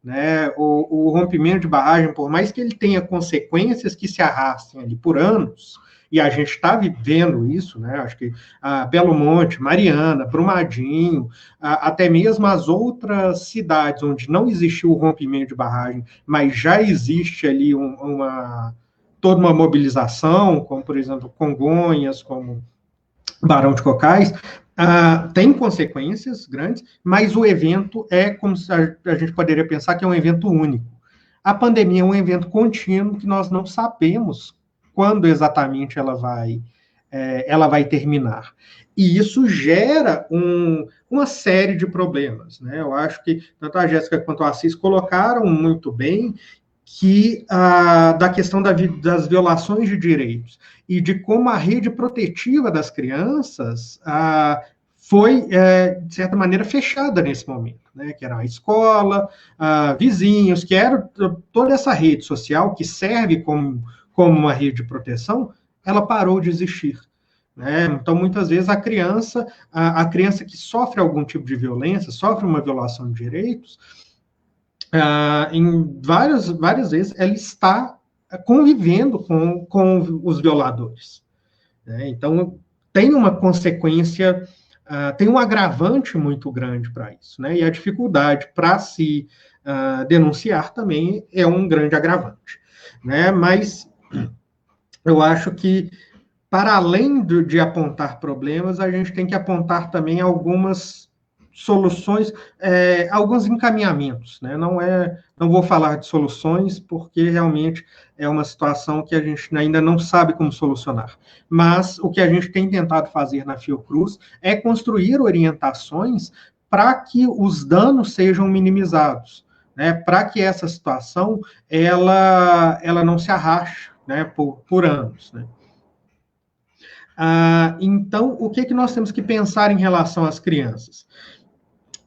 né? O rompimento de barragem, por mais que ele tenha consequências que se arrastem ali por anos, e a gente está vivendo isso, né? Acho que Belo Monte, Mariana, Brumadinho, até mesmo as outras cidades onde não existiu o rompimento de barragem, mas já existe ali toda uma mobilização, como, por exemplo, Congonhas, como Barão de Cocais, tem consequências grandes, mas o evento como a gente poderia pensar que é um evento único. A pandemia é um evento contínuo que nós não sabemos quando exatamente ela vai terminar. E isso gera uma série de problemas, né? Eu acho que tanto a Jéssica quanto a Assis colocaram muito bem que da questão das violações de direitos e de como a rede protetiva das crianças foi, de certa maneira, fechada nesse momento, né? Que era a escola, vizinhos, que era toda essa rede social que serve como uma rede de proteção, ela parou de existir, né? Então, muitas vezes, a criança que sofre algum tipo de violência, sofre uma violação de direitos, em várias vezes, ela está convivendo com os violadores, né? Então, tem uma consequência, tem um agravante muito grande para isso, né? E a dificuldade para se denunciar também é um grande agravante, né? Mas eu acho que, para além de apontar problemas, a gente tem que apontar também algumas soluções, alguns encaminhamentos, né? Não vou falar de soluções, porque realmente é uma situação que a gente ainda não sabe como solucionar. Mas o que a gente tem tentado fazer na Fiocruz é construir orientações para que os danos sejam minimizados, né? Para que essa situação ela não se arraste, né, por anos, né? Então, o que nós temos que pensar em relação às crianças?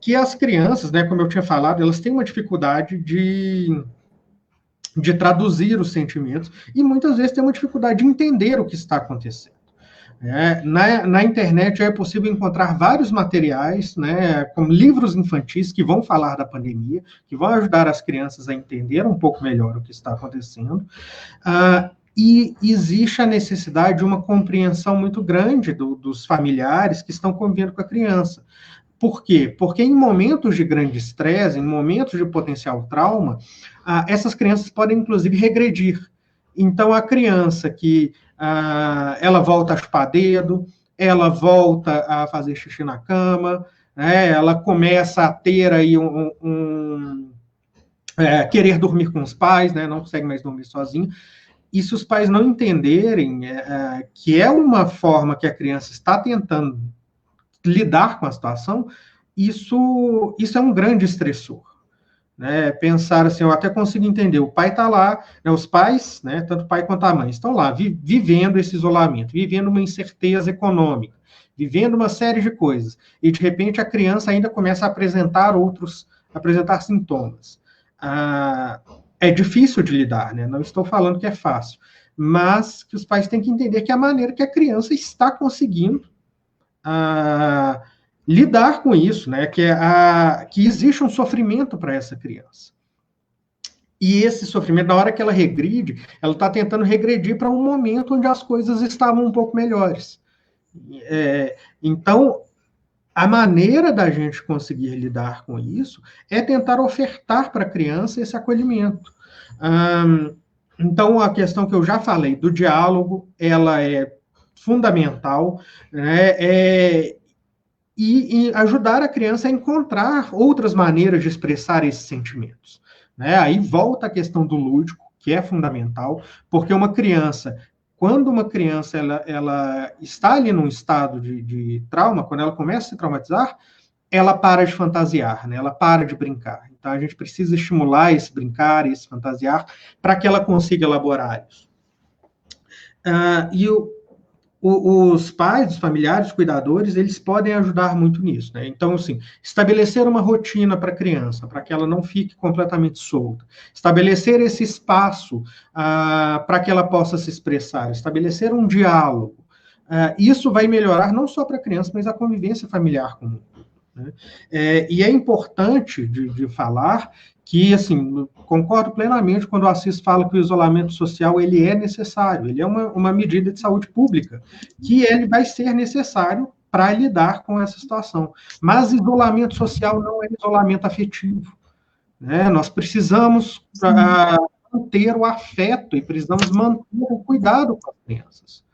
Que as crianças, né, como eu tinha falado, elas têm uma dificuldade de traduzir os sentimentos e muitas vezes têm uma dificuldade de entender o que está acontecendo. Na internet é possível encontrar vários materiais, né, como livros infantis que vão falar da pandemia, que vão ajudar as crianças a entender um pouco melhor o que está acontecendo. E existe a necessidade de uma compreensão muito grande dos familiares que estão convivendo com a criança. Por quê? Porque em momentos de grande estresse, em momentos de potencial trauma, essas crianças podem, inclusive, regredir. Então, a criança que ela volta a chupar dedo, ela volta a fazer xixi na cama, né, ela começa a ter aí querer dormir com os pais, né, não consegue mais dormir sozinho. E se os pais não entenderem que é uma forma que a criança está tentando lidar com a situação, isso é um grande estressor, né, pensar assim, eu até consigo entender, o pai está lá, né, os pais, né, tanto o pai quanto a mãe, estão lá vivendo esse isolamento, vivendo uma incerteza econômica, vivendo uma série de coisas, e de repente a criança ainda começa a apresentar sintomas. É difícil de lidar, né, não estou falando que é fácil, mas que os pais têm que entender que é a maneira que a criança está conseguindo lidar com isso, né? Que existe um sofrimento para essa criança. E esse sofrimento, na hora que ela regride, ela está tentando regredir para um momento onde as coisas estavam um pouco melhores. Então, a maneira da gente conseguir lidar com isso é tentar ofertar para a criança esse acolhimento. Então, a questão que eu já falei do diálogo, ela é fundamental, né? E ajudar a criança a encontrar outras maneiras de expressar esses sentimentos. Né? Aí volta a questão do lúdico, que é fundamental, porque quando uma criança ela está ali num estado de trauma, quando ela começa a se traumatizar, ela para de fantasiar, né? Ela para de brincar. Então, a gente precisa estimular esse brincar, esse fantasiar, para que ela consiga elaborar isso. E os pais, os familiares, os cuidadores, eles podem ajudar muito nisso, né? Então, assim, estabelecer uma rotina para a criança, para que ela não fique completamente solta. Estabelecer esse espaço para que ela possa se expressar. Estabelecer um diálogo. Isso vai melhorar não só para a criança, mas a convivência familiar comum. Né? E é importante de falar que, assim, concordo plenamente quando o Assis fala que o isolamento social ele é necessário, ele é uma medida de saúde pública, que ele vai ser necessário para lidar com essa situação. Mas isolamento social não é isolamento afetivo. Né? Nós precisamos manter o afeto e precisamos manter o cuidado com as crianças.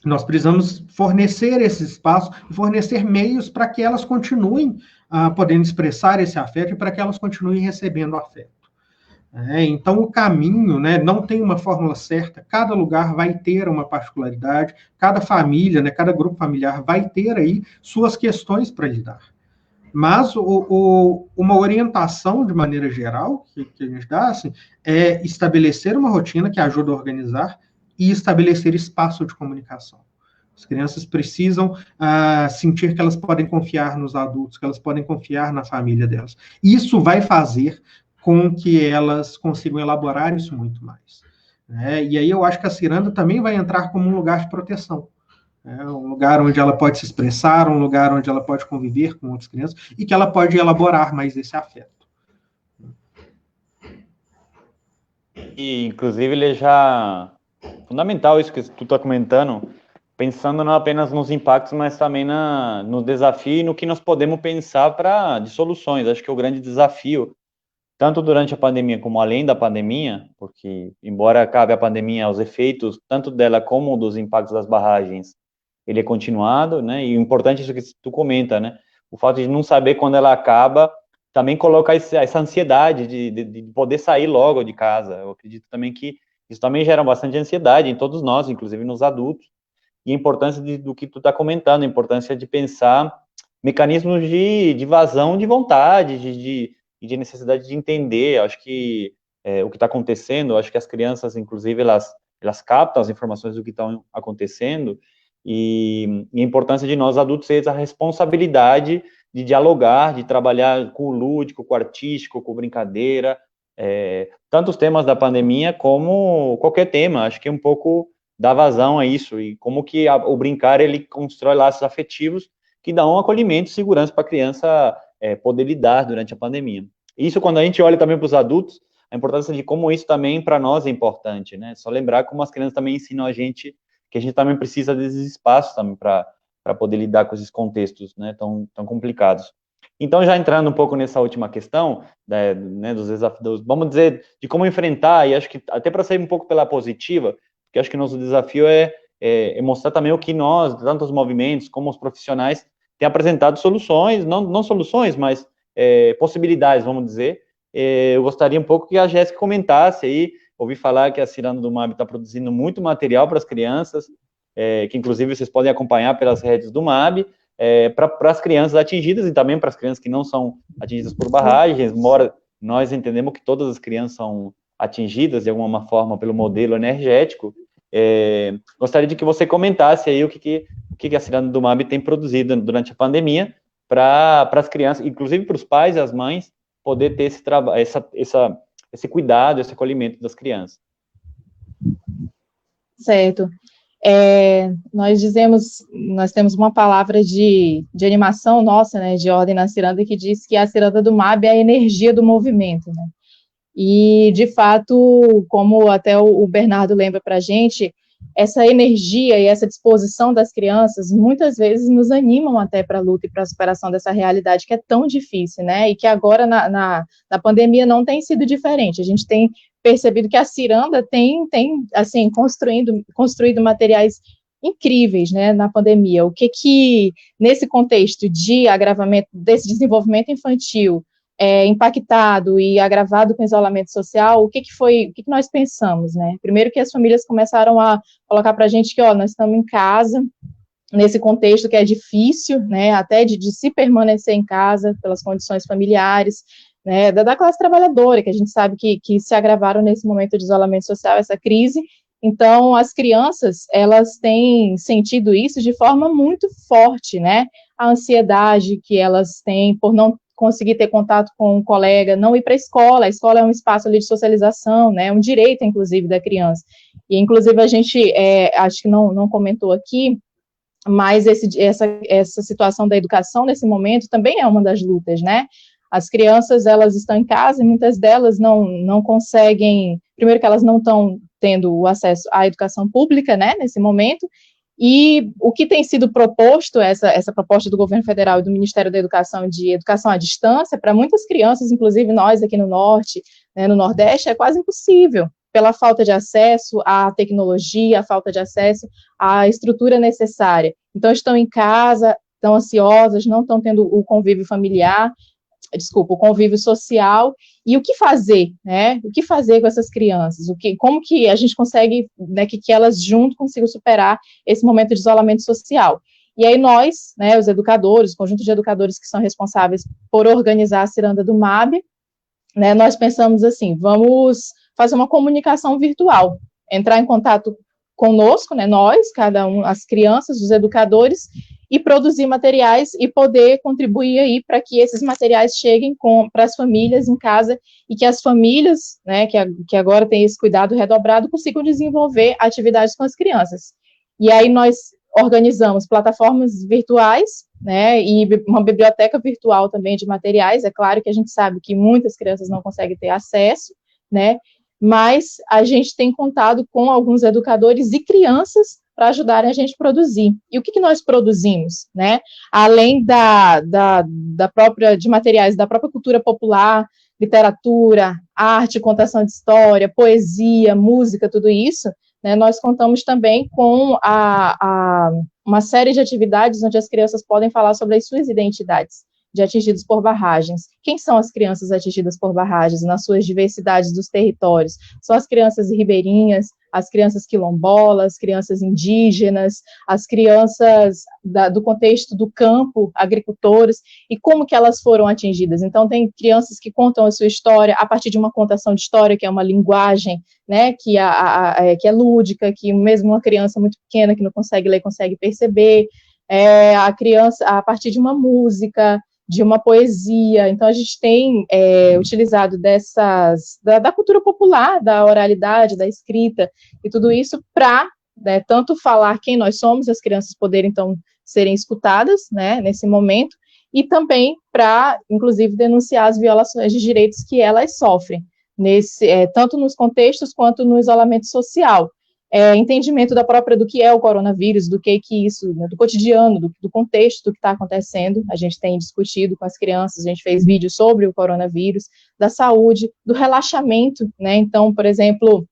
Nós precisamos fornecer esse espaço, fornecer meios para que elas continuem podendo expressar esse afeto e para que elas continuem recebendo afeto. Então, o caminho, né, não tem uma fórmula certa, cada lugar vai ter uma particularidade, cada família, né, cada grupo familiar vai ter aí suas questões para lidar. Mas uma orientação, de maneira geral, que a gente dá, assim, é estabelecer uma rotina que ajuda a organizar e estabelecer espaço de comunicação. As crianças precisam sentir que elas podem confiar nos adultos, que elas podem confiar na família delas. Isso vai fazer com que elas consigam elaborar isso muito mais. E aí eu acho que a ciranda também vai entrar como um lugar de proteção. Um lugar onde ela pode se expressar, um lugar onde ela pode conviver com outras crianças e que ela pode elaborar mais esse afeto. E, inclusive, ele já... Fundamental isso que tu está comentando, pensando não apenas nos impactos, mas também no desafio e no que nós podemos pensar de soluções. Acho que o grande desafio, tanto durante a pandemia como além da pandemia, porque, embora acabe a pandemia, os efeitos, tanto dela como dos impactos das barragens, ele é continuado, né? E o importante é isso que tu comenta, né? O fato de não saber quando ela acaba também coloca essa ansiedade de poder sair logo de casa. Eu acredito também que isso também gera bastante ansiedade em todos nós, inclusive nos adultos, e a importância do que tu está comentando, a importância de pensar mecanismos de vazão de vontade, de necessidade de entender. Acho que o que está acontecendo, acho que as crianças, inclusive, elas captam as informações do que está acontecendo, e a importância de nós adultos ter a responsabilidade de dialogar, de trabalhar com o lúdico, com o artístico, com brincadeira, tanto os temas da pandemia como qualquer tema. Acho que um pouco dá vazão a isso, e como que o brincar, ele constrói laços afetivos que dão um acolhimento e segurança para a criança poder lidar durante a pandemia. Isso, quando a gente olha também para os adultos, a importância de como isso também para nós é importante, né? Só lembrar como as crianças também ensinam a gente que a gente também precisa desses espaços também para poder lidar com esses contextos, né, tão complicados. Então, já entrando um pouco nessa última questão, né, dos desafios, vamos dizer, de como enfrentar, e acho que até para sair um pouco pela positiva, porque acho que nosso desafio é mostrar também o que nós, tanto os movimentos como os profissionais, têm apresentado soluções, não soluções, mas possibilidades, vamos dizer. Eu gostaria um pouco que a Jéssica comentasse aí. Ouvi falar que a Ciranda do MAB está produzindo muito material para as crianças, que inclusive vocês podem acompanhar pelas redes do MAB, para as crianças atingidas e também para as crianças que não são atingidas por barragens. Nós entendemos que todas as crianças são atingidas de alguma forma pelo modelo energético. Gostaria de que você comentasse aí o que a Ciranda do MAB tem produzido durante a pandemia para as crianças, inclusive para os pais e as mães, poder ter esse cuidado, esse acolhimento das crianças. Certo. Nós temos uma palavra de animação nossa, né, de ordem na ciranda, que diz que a ciranda do MAB é a energia do movimento, né? E, de fato, como até o Bernardo lembra para a gente, essa energia e essa disposição das crianças muitas vezes nos animam até para a luta e para a superação dessa realidade que é tão difícil, né? E que agora na pandemia não tem sido diferente. A gente tem percebido que a ciranda tem assim, construído materiais incríveis, né, na pandemia. O que nesse contexto de agravamento desse desenvolvimento infantil impactado e agravado com o isolamento social, o que nós pensamos, né? Primeiro que as famílias começaram a colocar para a gente que, nós estamos em casa, nesse contexto que é difícil, né, até de se permanecer em casa pelas condições familiares, né, da classe trabalhadora, que a gente sabe que se agravaram nesse momento de isolamento social, essa crise. Então, as crianças, elas têm sentido isso de forma muito forte, né? A ansiedade que elas têm por não conseguir ter contato com um colega, não ir para a escola é um espaço ali de socialização, né, um direito, inclusive, da criança. E, inclusive, a gente, acho que não comentou aqui, mas essa situação da educação, nesse momento, também é uma das lutas, né? As crianças, elas estão em casa e muitas delas não conseguem, primeiro que elas não estão tendo o acesso à educação pública, né, nesse momento. E o que tem sido proposto, essa proposta do governo federal e do Ministério da Educação de educação à distância, para muitas crianças, inclusive nós aqui no Norte, né, no Nordeste, é quase impossível, pela falta de acesso à tecnologia, a falta de acesso à estrutura necessária. Então, estão em casa, estão ansiosas, não estão tendo o convívio familiar, o convívio social, e o que fazer, né? O que fazer com essas crianças? Como que a gente consegue, né, que elas junto consigam superar esse momento de isolamento social? E aí nós, né, os educadores, o conjunto de educadores que são responsáveis por organizar a ciranda do MAB, né, nós pensamos assim, vamos fazer uma comunicação virtual, entrar em contato conosco, né, nós, cada um, as crianças, os educadores, e produzir materiais e poder contribuir aí para que esses materiais cheguem para as famílias em casa e que as famílias, né, que agora têm esse cuidado redobrado, consigam desenvolver atividades com as crianças. E aí nós organizamos plataformas virtuais, né, e uma biblioteca virtual também de materiais. É claro que a gente sabe que muitas crianças não conseguem ter acesso, né, mas a gente tem contado com alguns educadores e crianças para ajudarem a gente a produzir. E o que nós produzimos, né? Além de materiais da própria cultura popular, literatura, arte, contação de história, poesia, música, tudo isso, né, nós contamos também com uma série de atividades onde as crianças podem falar sobre as suas identidades de atingidos por barragens. Quem são as crianças atingidas por barragens nas suas diversidades dos territórios? São as crianças ribeirinhas, as crianças quilombolas, crianças indígenas, as crianças do contexto do campo, agricultores, e como que elas foram atingidas. Então, tem crianças que contam a sua história a partir de uma contação de história, que é uma linguagem, né, que é lúdica, que mesmo uma criança muito pequena que não consegue ler, consegue perceber, a criança a partir de uma música, de uma poesia. Então, a gente tem utilizado da cultura popular, da oralidade, da escrita, e tudo isso para, né, tanto falar quem nós somos, as crianças poderem, então, serem escutadas, né, nesse momento, e também para, inclusive, denunciar as violações de direitos que elas sofrem, tanto nos contextos quanto no isolamento social. Entendimento do que é o coronavírus, do que isso, né, do cotidiano, do contexto do que está acontecendo. A gente tem discutido com as crianças, a gente fez vídeos sobre o coronavírus, da saúde, do relaxamento, né? Então, por exemplo,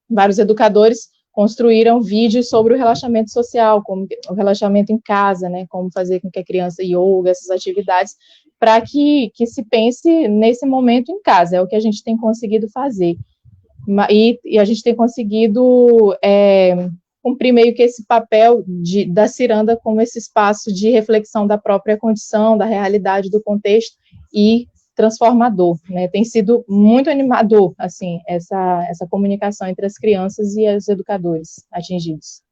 vários educadores construíram vídeos sobre o relaxamento social, como o relaxamento em casa, né? Como fazer com que a criança yoga, essas atividades, para que se pense nesse momento em casa. É o que a gente tem conseguido fazer. E a gente tem conseguido cumprir meio que esse papel da ciranda como esse espaço de reflexão da própria condição, da realidade, do contexto e transformador, né? Tem sido muito animador, assim, essa comunicação entre as crianças e os educadores atingidos.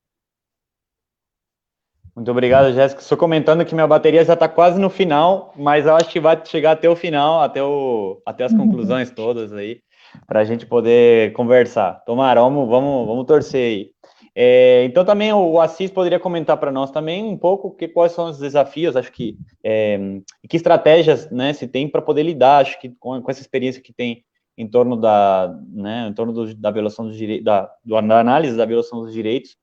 Muito obrigado, Jéssica. Estou comentando que minha bateria já está quase no final, mas eu acho que vai chegar até o final, até as conclusões todas aí, para a gente poder conversar. Tomara, vamos torcer aí. Então também o Assis poderia comentar para nós também um pouco quais são os desafios, acho que que estratégias, né, se tem para poder lidar, acho que com essa experiência que tem em torno da violação dos direitos, da análise da violação dos direitos,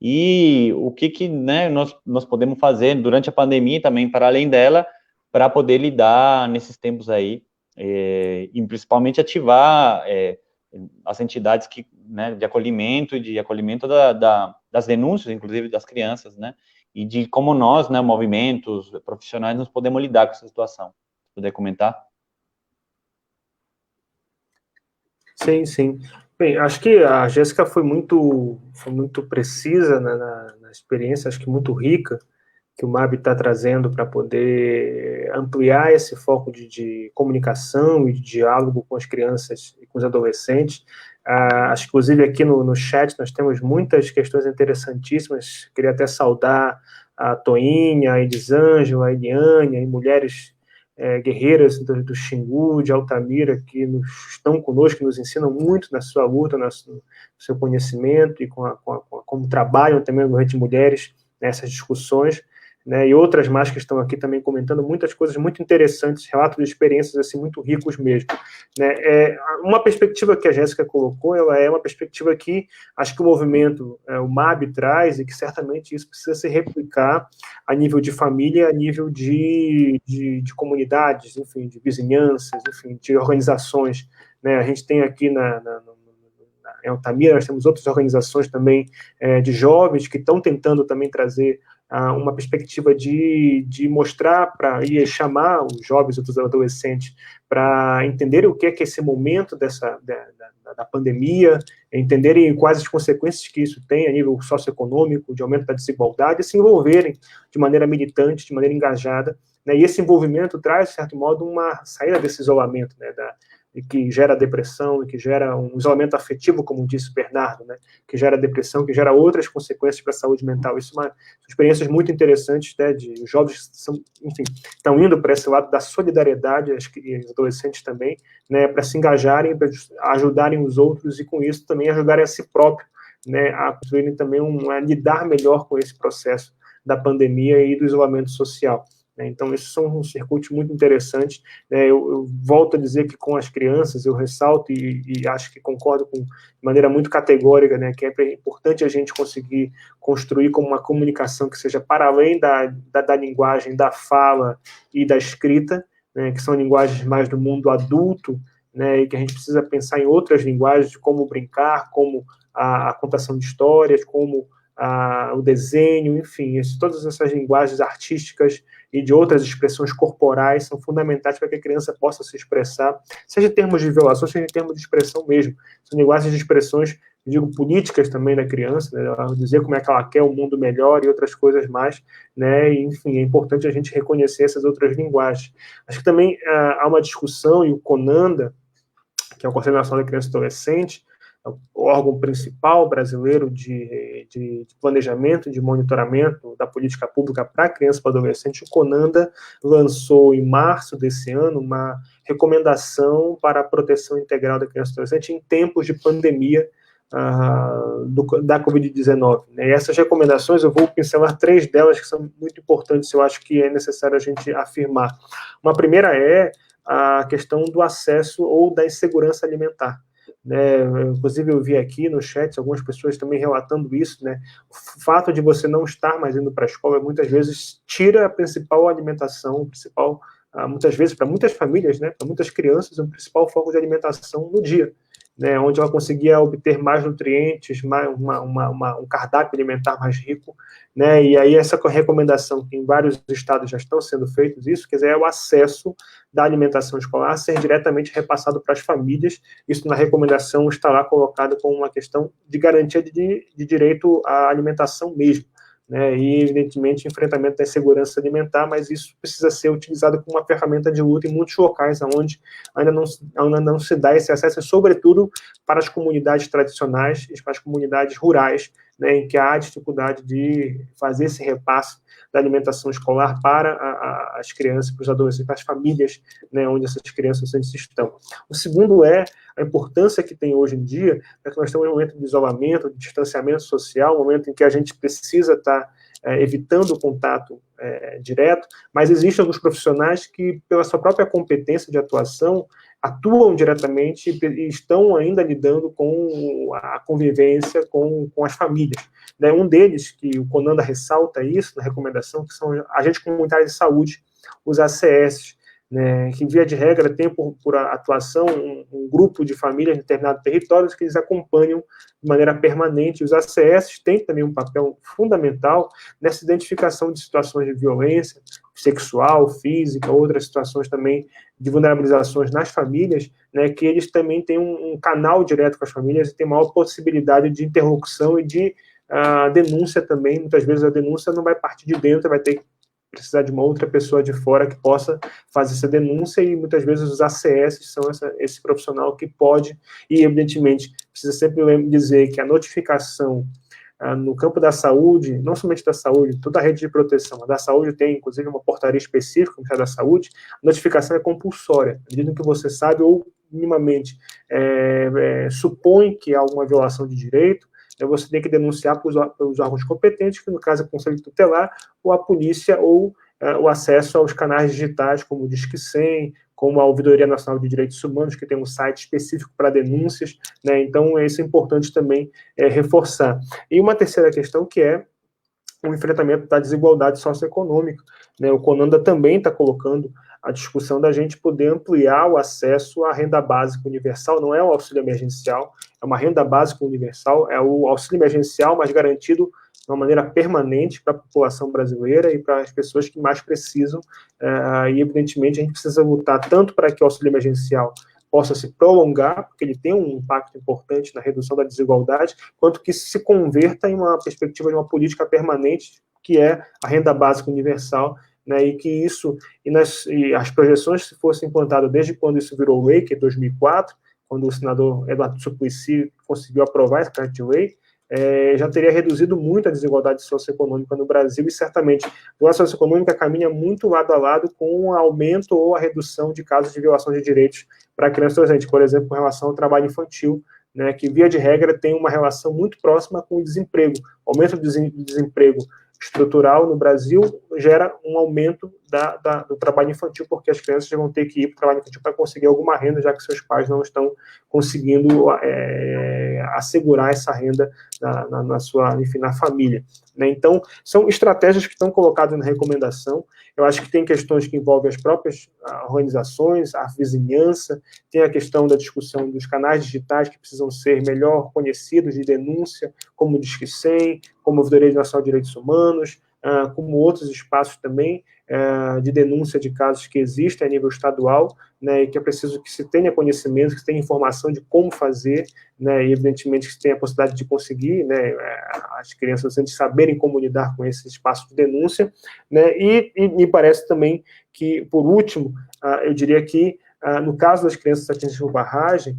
e o que né, nós podemos fazer durante a pandemia também, para além dela, para poder lidar nesses tempos aí, e principalmente ativar as entidades né, de acolhimento das denúncias, inclusive das crianças, né, e de como nós, né, movimentos profissionais, nos podemos lidar com essa situação. Se puder comentar? Sim, sim. Bem, acho que a Jéssica foi muito precisa, né, na experiência, acho que muito rica, que o MAB está trazendo para poder ampliar esse foco de comunicação e de diálogo com as crianças e com os adolescentes. Acho que, inclusive, aqui no chat nós temos muitas questões interessantíssimas. Queria até saudar a Toinha, a Elisângela, a Eliane, e mulheres guerreiras do Xingu, de Altamira, que estão conosco, que nos ensinam muito na sua luta, no seu conhecimento e como trabalham também no Rede de Mulheres nessas discussões, né, e outras mais que estão aqui também comentando muitas coisas muito interessantes, relatos de experiências assim muito ricos mesmo, né. Uma perspectiva que a Jéssica colocou, ela é uma perspectiva que acho que o movimento, o MAB traz, e que certamente isso precisa se replicar a nível de família, a nível de comunidades, enfim, de vizinhanças, enfim, de organizações, né. A gente tem aqui em Altamira, nós temos outras organizações também de jovens que estão tentando também trazer uma perspectiva de mostrar e chamar os jovens e os adolescentes para entenderem o que é esse momento da pandemia, entenderem quais as consequências que isso tem a nível socioeconômico, de aumento da desigualdade, e se envolverem de maneira militante, de maneira engajada, né? E esse envolvimento traz, de certo modo, uma saída desse isolamento, né, que gera depressão, e que gera um isolamento afetivo, como disse o Bernardo, né, que gera depressão, que gera outras consequências para a saúde mental. Isso são experiências muito interessantes, né, os jovens estão indo para esse lado da solidariedade, e os adolescentes também, né, para se engajarem, para ajudarem os outros, e com isso também ajudarem a si próprio, né, a construírem também a lidar melhor com esse processo da pandemia e do isolamento social. Então, esses são um circuito muito interessante. Eu volto a dizer que com as crianças, eu ressalto e acho que concordo de maneira muito categórica, né, que é importante a gente conseguir construir como uma comunicação que seja para além da linguagem, da fala e da escrita, né, que são linguagens mais do mundo adulto, né, e que a gente precisa pensar em outras linguagens, como brincar, como a contação de histórias, como o desenho, enfim, todas essas linguagens artísticas e de outras expressões corporais são fundamentais para que a criança possa se expressar, seja em termos de violação, seja em termos de expressão mesmo. São linguagens de expressões, digo, políticas também da criança, né, dizer como é que ela quer um mundo melhor e outras coisas mais, né, e, enfim, é importante a gente reconhecer essas outras linguagens. Acho que também há uma discussão, e o CONANDA, que é o Conselho Nacional da Criança e Adolescente, o órgão principal brasileiro de planejamento e de monitoramento da política pública para criança e para adolescente, o CONANDA lançou em março desse ano uma recomendação para a proteção integral da criança e adolescente em tempos de pandemia da Covid-19. Né? E essas recomendações, eu vou pincelar 3 delas que são muito importantes, eu acho que é necessário a gente afirmar. Uma primeira é a questão do acesso ou da insegurança alimentar. Né, inclusive eu vi aqui no chat algumas pessoas também relatando isso, né, o fato de você não estar mais indo para a escola muitas vezes tira a principal alimentação, muitas vezes para muitas famílias, né, para muitas crianças, o principal foco de alimentação no dia. né, onde ela conseguia obter mais nutrientes, um cardápio alimentar mais rico, né, e aí essa recomendação, que em vários estados já estão sendo feitos isso, quer dizer, é o acesso da alimentação escolar ser diretamente repassado para as famílias. Isso na recomendação está lá colocado como uma questão de garantia de direito à alimentação mesmo, né, e, evidentemente, enfrentamento da insegurança alimentar, mas isso precisa ser utilizado como uma ferramenta de luta em muitos locais onde ainda não se dá esse acesso, e, sobretudo, para as comunidades tradicionais e para as comunidades rurais, né, em que há dificuldade de fazer esse repasse da alimentação escolar para as crianças, para os adolescentes, para as famílias, né, onde essas crianças estão. O segundo é a importância que tem hoje em dia, é que nós temos um momento de isolamento, de distanciamento social, um momento em que a gente precisa estar evitando o contato direto, mas existem alguns profissionais que, pela sua própria competência de atuação, atuam diretamente e estão ainda lidando com a convivência com as famílias. Né? Um deles, que o CONANDA ressalta isso na recomendação, que são agentes comunitários de saúde, os ACS, né, que, via de regra, tem por atuação um grupo de famílias em determinados territórios que eles acompanham de maneira permanente. Os ACS têm também um papel fundamental nessa identificação de situações de violência sexual, física, outras situações também de vulnerabilizações nas famílias, né, que eles também têm um canal direto com as famílias e têm maior possibilidade de interlocução e de denúncia também. Muitas vezes a denúncia não vai partir de dentro, vai ter que precisar de uma outra pessoa de fora que possa fazer essa denúncia, e muitas vezes os ACS são esse profissional que pode, e evidentemente precisa sempre dizer que a notificação no campo da saúde, não somente da saúde, toda a rede de proteção, a da saúde tem inclusive uma portaria específica no Ministério da Saúde, a notificação é compulsória, à medida que você sabe ou minimamente supõe que há alguma violação de direito, você tem que denunciar pelos órgãos competentes, que no caso é o Conselho Tutelar, ou a polícia, ou o acesso aos canais digitais, como o Disque 100, como a Ouvidoria Nacional de Direitos Humanos, que tem um site específico para denúncias, né? Então, isso é importante também reforçar. E uma terceira questão, que é o enfrentamento da desigualdade socioeconômica, né? O CONANDA também está colocando a discussão da gente poder ampliar o acesso à renda básica universal. Não é o auxílio emergencial, é uma renda básica universal, é o auxílio emergencial, mas garantido de uma maneira permanente para a população brasileira e para as pessoas que mais precisam, e evidentemente a gente precisa lutar tanto para que o auxílio emergencial possa se prolongar, porque ele tem um impacto importante na redução da desigualdade, quanto que se converta em uma perspectiva de uma política permanente, que é a renda básica universal, né, e que isso, e as projeções, se fossem implantadas desde quando isso virou lei, que é 2004, quando o senador Eduardo Suplicy conseguiu aprovar essa carta de lei, já teria reduzido muito a desigualdade socioeconômica no Brasil, e certamente a desigualdade socioeconômica caminha muito lado a lado com o aumento ou a redução de casos de violação de direitos para crianças e adolescentes, por exemplo, com relação ao trabalho infantil, né, que, via de regra, tem uma relação muito próxima com o desemprego. O aumento do desemprego estrutural no Brasil gera um aumento do trabalho infantil, porque as crianças vão ter que ir para o trabalho infantil para conseguir alguma renda, já que seus pais não estão conseguindo assegurar essa renda na família. Né? Então, são estratégias que estão colocadas na recomendação. Eu acho que tem questões que envolvem as próprias organizações, a vizinhança, tem a questão da discussão dos canais digitais que precisam ser melhor conhecidos de denúncia, como o Disque 100, como a Ouvidoria Nacional de Direitos Humanos, como outros espaços também de denúncia de casos que existem a nível estadual, né, e que é preciso que se tenha conhecimento, que se tenha informação de como fazer, né, e evidentemente que se tenha a possibilidade de conseguir, né, as crianças saberem como lidar com esse espaço de denúncia, né, e me parece também que, por último, eu diria que, no caso das crianças atingidas por barragem,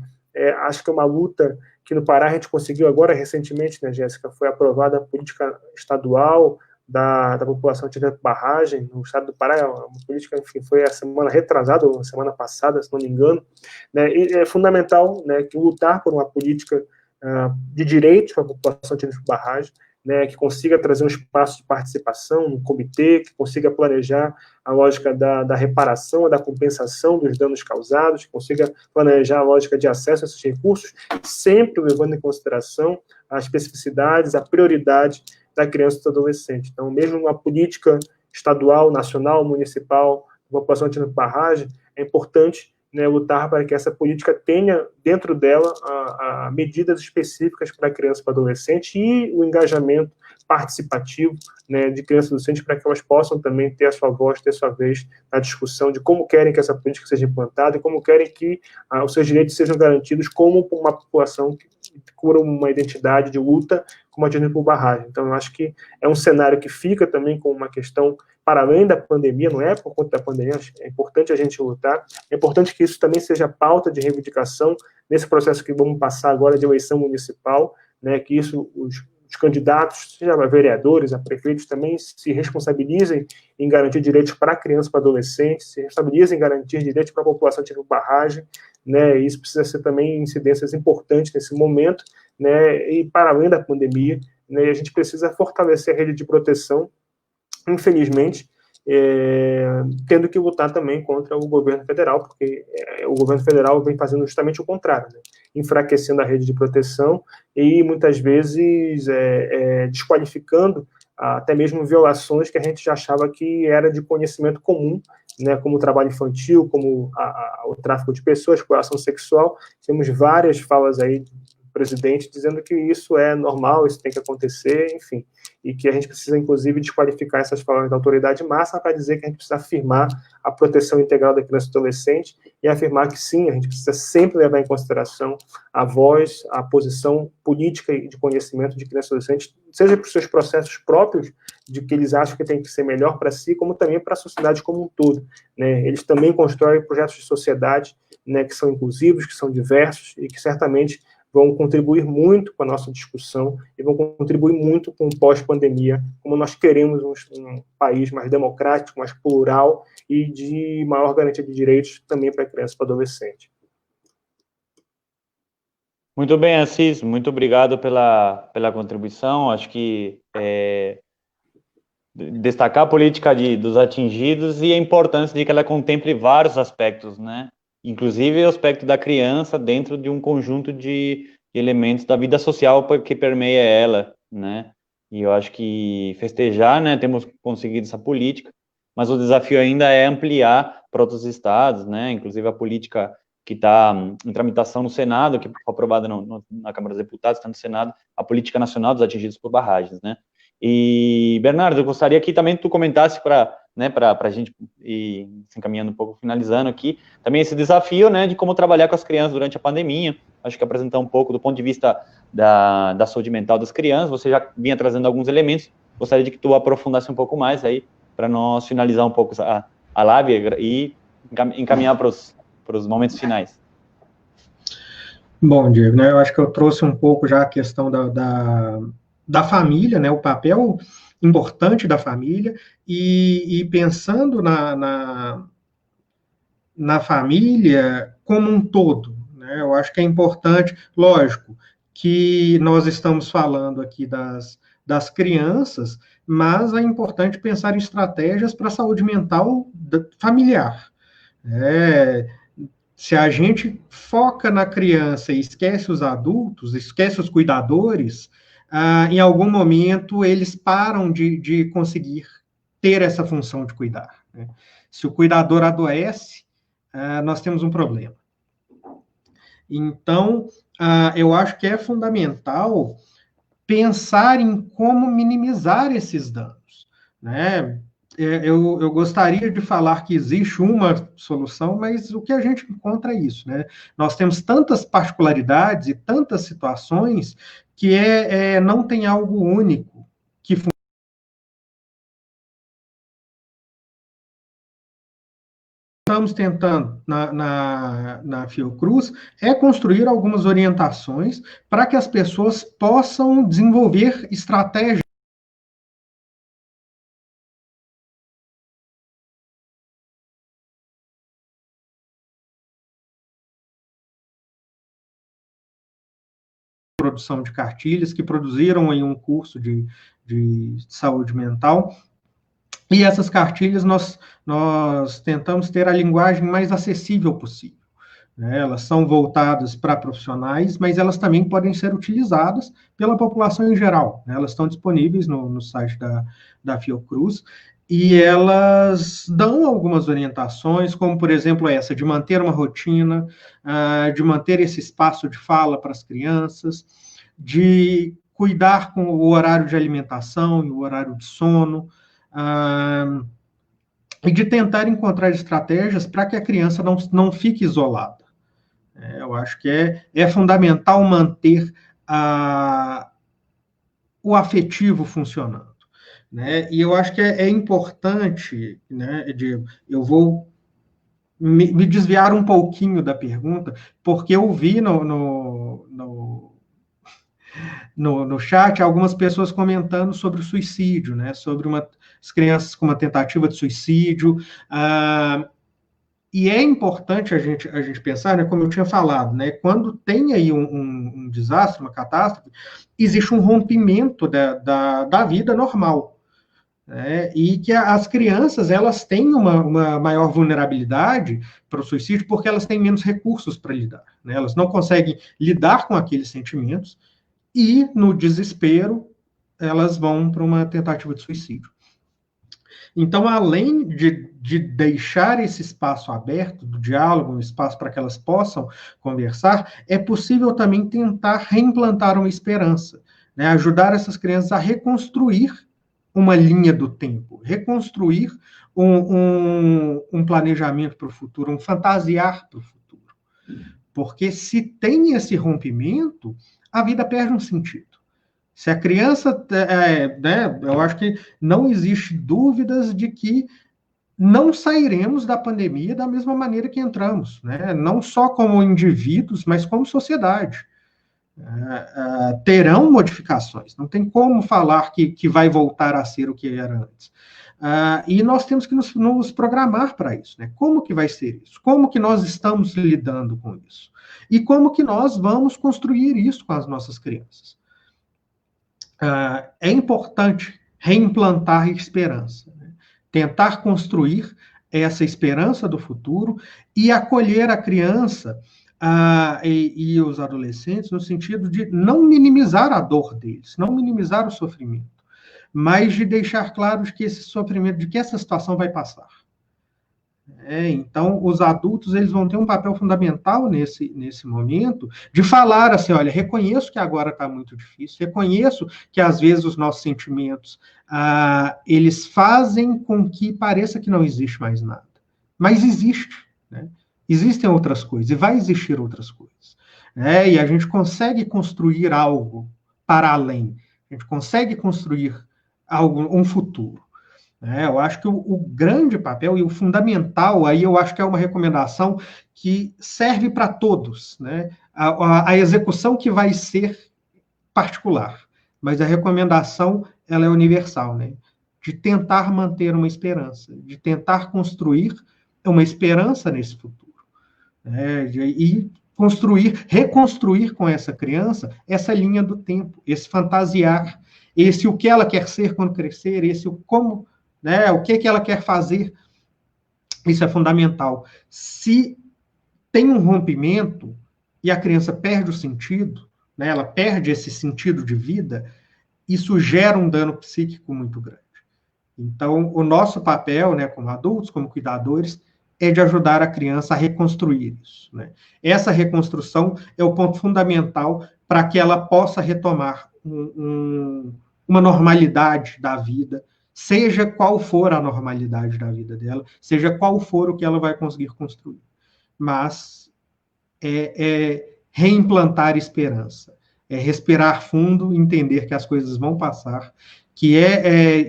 acho que é uma luta que no Pará a gente conseguiu agora recentemente, né, Jéssica, foi aprovada a política estadual da população atingida por barragem no estado do Pará, uma política, enfim, foi a semana retrasada, ou a semana passada, se não me engano, né, e é fundamental, né, que lutar por uma política de direitos para a população atingida por barragem, né, que consiga trazer um espaço de participação no comitê, que consiga planejar a lógica da reparação, da compensação dos danos causados, que consiga planejar a lógica de acesso a esses recursos, sempre levando em consideração as especificidades, a prioridade da criança e do adolescente. Então, mesmo uma política estadual, nacional, municipal, de população atingida por barragem, é importante né, lutar para que essa política tenha dentro dela medidas específicas para criança e para adolescente e o engajamento participativo, né, de crianças e adolescentes para que elas possam também ter a sua voz, ter a sua vez na discussão de como querem que essa política seja implantada e como querem que os seus direitos sejam garantidos como uma população que cura uma identidade de luta como a de por barragem. Então, eu acho que é um cenário que fica também com uma questão para além da pandemia, não é por conta da pandemia, é importante a gente lutar, é importante que isso também seja pauta de reivindicação nesse processo que vamos passar agora de eleição municipal, né, que isso, os candidatos, seja a vereadores, a prefeitos, também se responsabilizem em garantir direitos para crianças, para adolescentes, se responsabilizem em garantir direitos para a população de barragem, né, isso precisa ser também incidências importantes nesse momento, né, e para além da pandemia, né, a gente precisa fortalecer a rede de proteção, infelizmente, tendo que lutar também contra o governo federal, porque o governo federal vem fazendo justamente o contrário, né? Enfraquecendo a rede de proteção e muitas vezes desqualificando até mesmo violações que a gente já achava que era de conhecimento comum, né, como o trabalho infantil, como o tráfico de pessoas, exploração sexual. Temos várias falas aí do presidente dizendo que isso é normal, isso tem que acontecer, enfim, e que a gente precisa, inclusive, desqualificar essas falas da autoridade máxima para dizer que a gente precisa afirmar a proteção integral da criança e adolescente e afirmar que, sim, a gente precisa sempre levar em consideração a voz, a posição política e de conhecimento de criança e adolescente, seja para os seus processos próprios, de que eles acham que tem que ser melhor para si, como também para a sociedade como um todo, né? Eles também constroem projetos de sociedade, né, que são inclusivos, que são diversos e que certamente vão contribuir muito com a nossa discussão e vão contribuir muito com o pós-pandemia, como nós queremos um país mais democrático, mais plural e de maior garantia de direitos também para criança e para adolescente. Muito bem, Assis, muito obrigado pela contribuição. Acho que destacar a política dos atingidos e a importância de que ela contemple vários aspectos, né? Inclusive o aspecto da criança dentro de um conjunto de elementos da vida social que permeia ela, né? E eu acho que festejar, né? Temos conseguido essa política, mas o desafio ainda é ampliar para outros estados, né? Inclusive a política que está em tramitação no Senado, que foi aprovada na Câmara dos Deputados, está no Senado, a Política Nacional dos Atingidos por Barragens, né? E, Bernardo, eu gostaria que também tu comentasse para a gente ir se encaminhando um pouco, finalizando aqui, também esse desafio, né, de como trabalhar com as crianças durante a pandemia. Acho que apresentar um pouco do ponto de vista da saúde mental das crianças, você já vinha trazendo alguns elementos, gostaria de que tu aprofundasse um pouco mais aí, para nós finalizar um pouco a live e encaminhar para os momentos finais. Bom, Diego, né, eu acho que eu trouxe um pouco já a questão da família, né, o papel importante da família, e pensando na família como um todo, né, eu acho que é importante, lógico, que nós estamos falando aqui das crianças, mas é importante pensar em estratégias para a saúde mental familiar. Se a gente foca na criança e esquece os adultos, esquece os cuidadores, em algum momento eles param de conseguir ter essa função de cuidar, né? Se o cuidador adoece, nós temos um problema. Então, eu acho que é fundamental pensar em como minimizar esses danos, né? Eu gostaria de falar que existe uma solução, mas o que a gente encontra é isso, né? Nós temos tantas particularidades e tantas situações que não tem algo único que estamos tentando na Fiocruz construir algumas orientações para que as pessoas possam desenvolver estratégias de produção de cartilhas, que produziram aí um curso de saúde mental. E essas cartilhas nós tentamos ter a linguagem mais acessível possível, né? Elas são voltadas para profissionais, mas elas também podem ser utilizadas pela população em geral, né? Elas estão disponíveis no site da Fiocruz, e elas dão algumas orientações, como, por exemplo, essa, de manter uma rotina, de manter esse espaço de fala para as crianças, de cuidar com o horário de alimentação e o horário de sono, e de tentar encontrar estratégias para que a criança não fique isolada. Eu acho que é fundamental manter o afetivo funcionando. Né? E eu acho que é importante, né, Diego, eu vou me desviar um pouquinho da pergunta, porque eu vi no chat algumas pessoas comentando sobre o suicídio, né, sobre as crianças com uma tentativa de suicídio, e é importante a gente pensar, né, como eu tinha falado, né, quando tem aí um desastre, uma catástrofe, existe um rompimento da vida normal. E que as crianças elas têm uma maior vulnerabilidade para o suicídio porque elas têm menos recursos para lidar. Né? Elas não conseguem lidar com aqueles sentimentos e, no desespero, elas vão para uma tentativa de suicídio. Então, além de deixar esse espaço aberto do diálogo, um espaço para que elas possam conversar, é possível também tentar reimplantar uma esperança, né? Ajudar essas crianças a reconstruir uma linha do tempo, reconstruir um planejamento para o futuro, um fantasiar para o futuro. Porque se tem esse rompimento, a vida perde um sentido. Se a criança, né, eu acho que não existe dúvidas de que não sairemos da pandemia da mesma maneira que entramos, né? Não só como indivíduos, mas como sociedade. Terão modificações, não tem como falar que vai voltar a ser o que era antes. E nós temos que nos programar para isso, né? Como que vai ser isso? Como que nós estamos lidando com isso? E como que nós vamos construir isso com as nossas crianças? É importante reimplantar a esperança, né? Tentar construir essa esperança do futuro e acolher a criança e os adolescentes no sentido de não minimizar a dor deles, não minimizar o sofrimento, mas de deixar claro que esse sofrimento, de que essa situação vai passar. Então, os adultos eles vão ter um papel fundamental nesse momento de falar assim, olha, reconheço que agora está muito difícil, reconheço que às vezes os nossos sentimentos eles fazem com que pareça que não existe mais nada, mas existe, né? Existem outras coisas e vai existir outras coisas, né? E a gente consegue construir algo para além, a gente consegue construir um futuro. Eu acho que o grande papel e o fundamental, aí eu acho que é uma recomendação que serve para todos, né? A execução que vai ser particular, mas a recomendação ela é universal, né? De tentar manter uma esperança, de tentar construir uma esperança nesse futuro, né? E reconstruir com essa criança essa linha do tempo, esse fantasiar, esse o que ela quer ser quando crescer, esse o como, né, o que ela quer fazer, isso é fundamental. Se tem um rompimento e a criança perde o sentido, né, ela perde esse sentido de vida, isso gera um dano psíquico muito grande. Então, o nosso papel, né, como adultos, como cuidadores, é de ajudar a criança a reconstruir isso, né? Essa reconstrução é o ponto fundamental para que ela possa retomar uma normalidade da vida, seja qual for a normalidade da vida dela, seja qual for o que ela vai conseguir construir. Mas é reimplantar esperança, é respirar fundo, entender que as coisas vão passar, que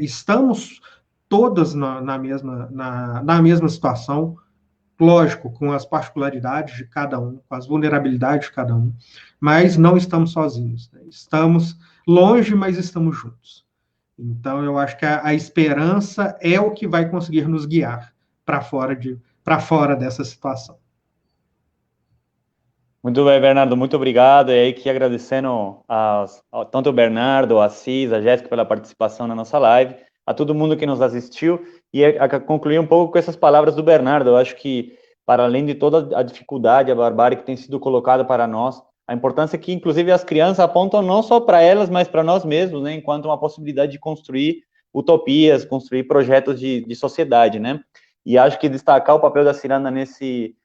estamos todas na mesma situação, lógico, com as particularidades de cada um, com as vulnerabilidades de cada um, mas não estamos sozinhos, né? Estamos longe, mas estamos juntos. Então, eu acho que a esperança é o que vai conseguir nos guiar para fora dessa situação. Muito bem, Bernardo, muito obrigado. E aí que agradecendo tanto o Bernardo, a Assis, a Jéssica pela participação na nossa live, a todo mundo que nos assistiu, e a concluir um pouco com essas palavras do Bernardo. Eu acho que, para além de toda a dificuldade, a barbárie que tem sido colocada para nós, a importância que, inclusive, as crianças apontam não só para elas, mas para nós mesmos, né, enquanto uma possibilidade de construir utopias, construir projetos de sociedade, né? E acho que destacar o papel da Ciranda nesse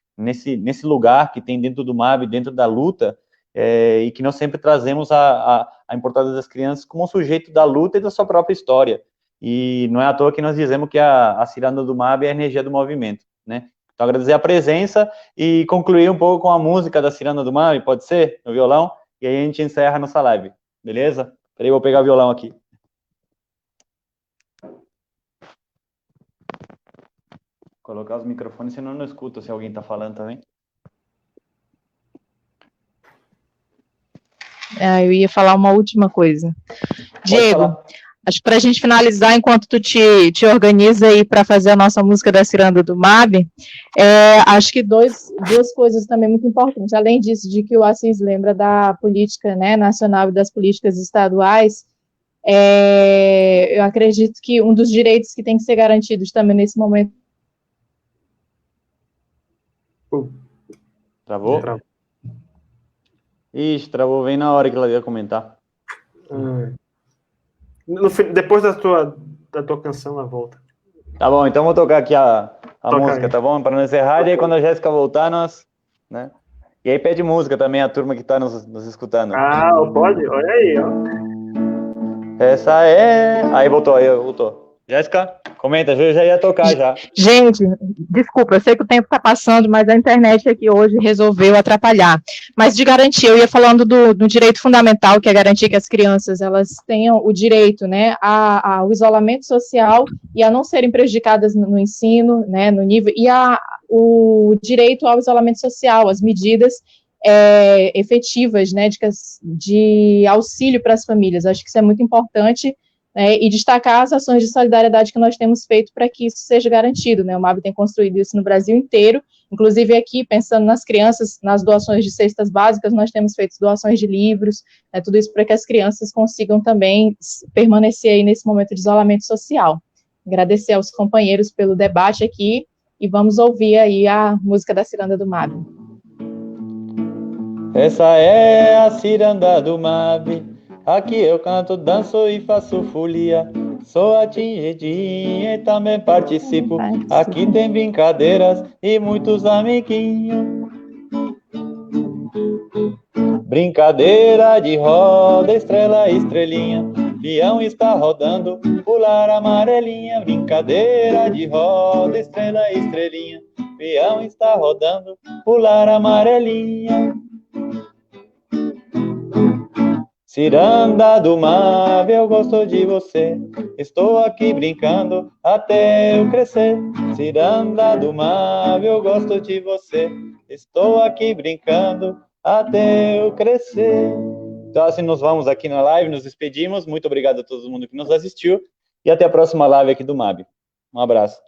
lugar que tem dentro do MAB, dentro da luta, e que nós sempre trazemos a importância das crianças como um sujeito da luta e da sua própria história. E não é à toa que nós dizemos que a Ciranda do MAB é a energia do movimento, né? Então, agradecer a presença e concluir um pouco com a música da Ciranda do MAB, pode ser? No violão? E aí a gente encerra a nossa live, beleza? Peraí, vou pegar o violão aqui. Colocar os microfones, senão eu não escuto se alguém está falando também. Eu ia falar uma última coisa. Diego, acho que para a gente finalizar, enquanto tu te organiza aí para fazer a nossa música da Ciranda do MAB, acho que duas coisas também muito importantes. Além disso, de que o Assis lembra da política, né, nacional e das políticas estaduais, eu acredito que um dos direitos que tem que ser garantidos também nesse momento. Travou? Ixi, travou bem na hora que ela ia comentar. Depois da tua canção, ela volta. Tá bom, então vou tocar aqui a música, aí. Tá bom? Para não encerrar, e aí quando a Jéssica voltar, nós... né? E aí pede música também, a turma que está nos escutando. Pode? Olha aí, ó. Essa é... Aí voltou. Jéssica, comenta, eu já ia tocar já. Gente, desculpa, eu sei que o tempo está passando, mas a internet aqui hoje resolveu atrapalhar. Mas de garantia, eu ia falando do direito fundamental, que é garantir que as crianças elas tenham o direito, né, ao isolamento social e a não serem prejudicadas no ensino, né, no nível, e o direito ao isolamento social, as medidas efetivas, né, de auxílio para as famílias. Acho que isso é muito importante. E destacar as ações de solidariedade que nós temos feito para que isso seja garantido, né? O MAB tem construído isso no Brasil inteiro, inclusive aqui, pensando nas crianças, nas doações de cestas básicas, nós temos feito doações de livros, né, tudo isso para que as crianças consigam também permanecer aí nesse momento de isolamento social. Agradecer aos companheiros pelo debate aqui, e vamos ouvir aí a música da Ciranda do MAB. Essa é a Ciranda do MAB. Aqui eu canto, danço e faço folia. Sou a tingidinha e também participo. Aqui tem brincadeiras e muitos amiguinhos. Brincadeira de roda, estrela, estrelinha. Peão está rodando, pular amarelinha. Brincadeira de roda, estrela, estrelinha. Peão está rodando, pular amarelinha. Ciranda do MAB, eu gosto de você. Estou aqui brincando até eu crescer. Ciranda do MAB, eu gosto de você. Estou aqui brincando até eu crescer. Então assim nós vamos aqui na live, nos despedimos. Muito obrigado a todo mundo que nos assistiu. E até a próxima live aqui do MAB. Um abraço.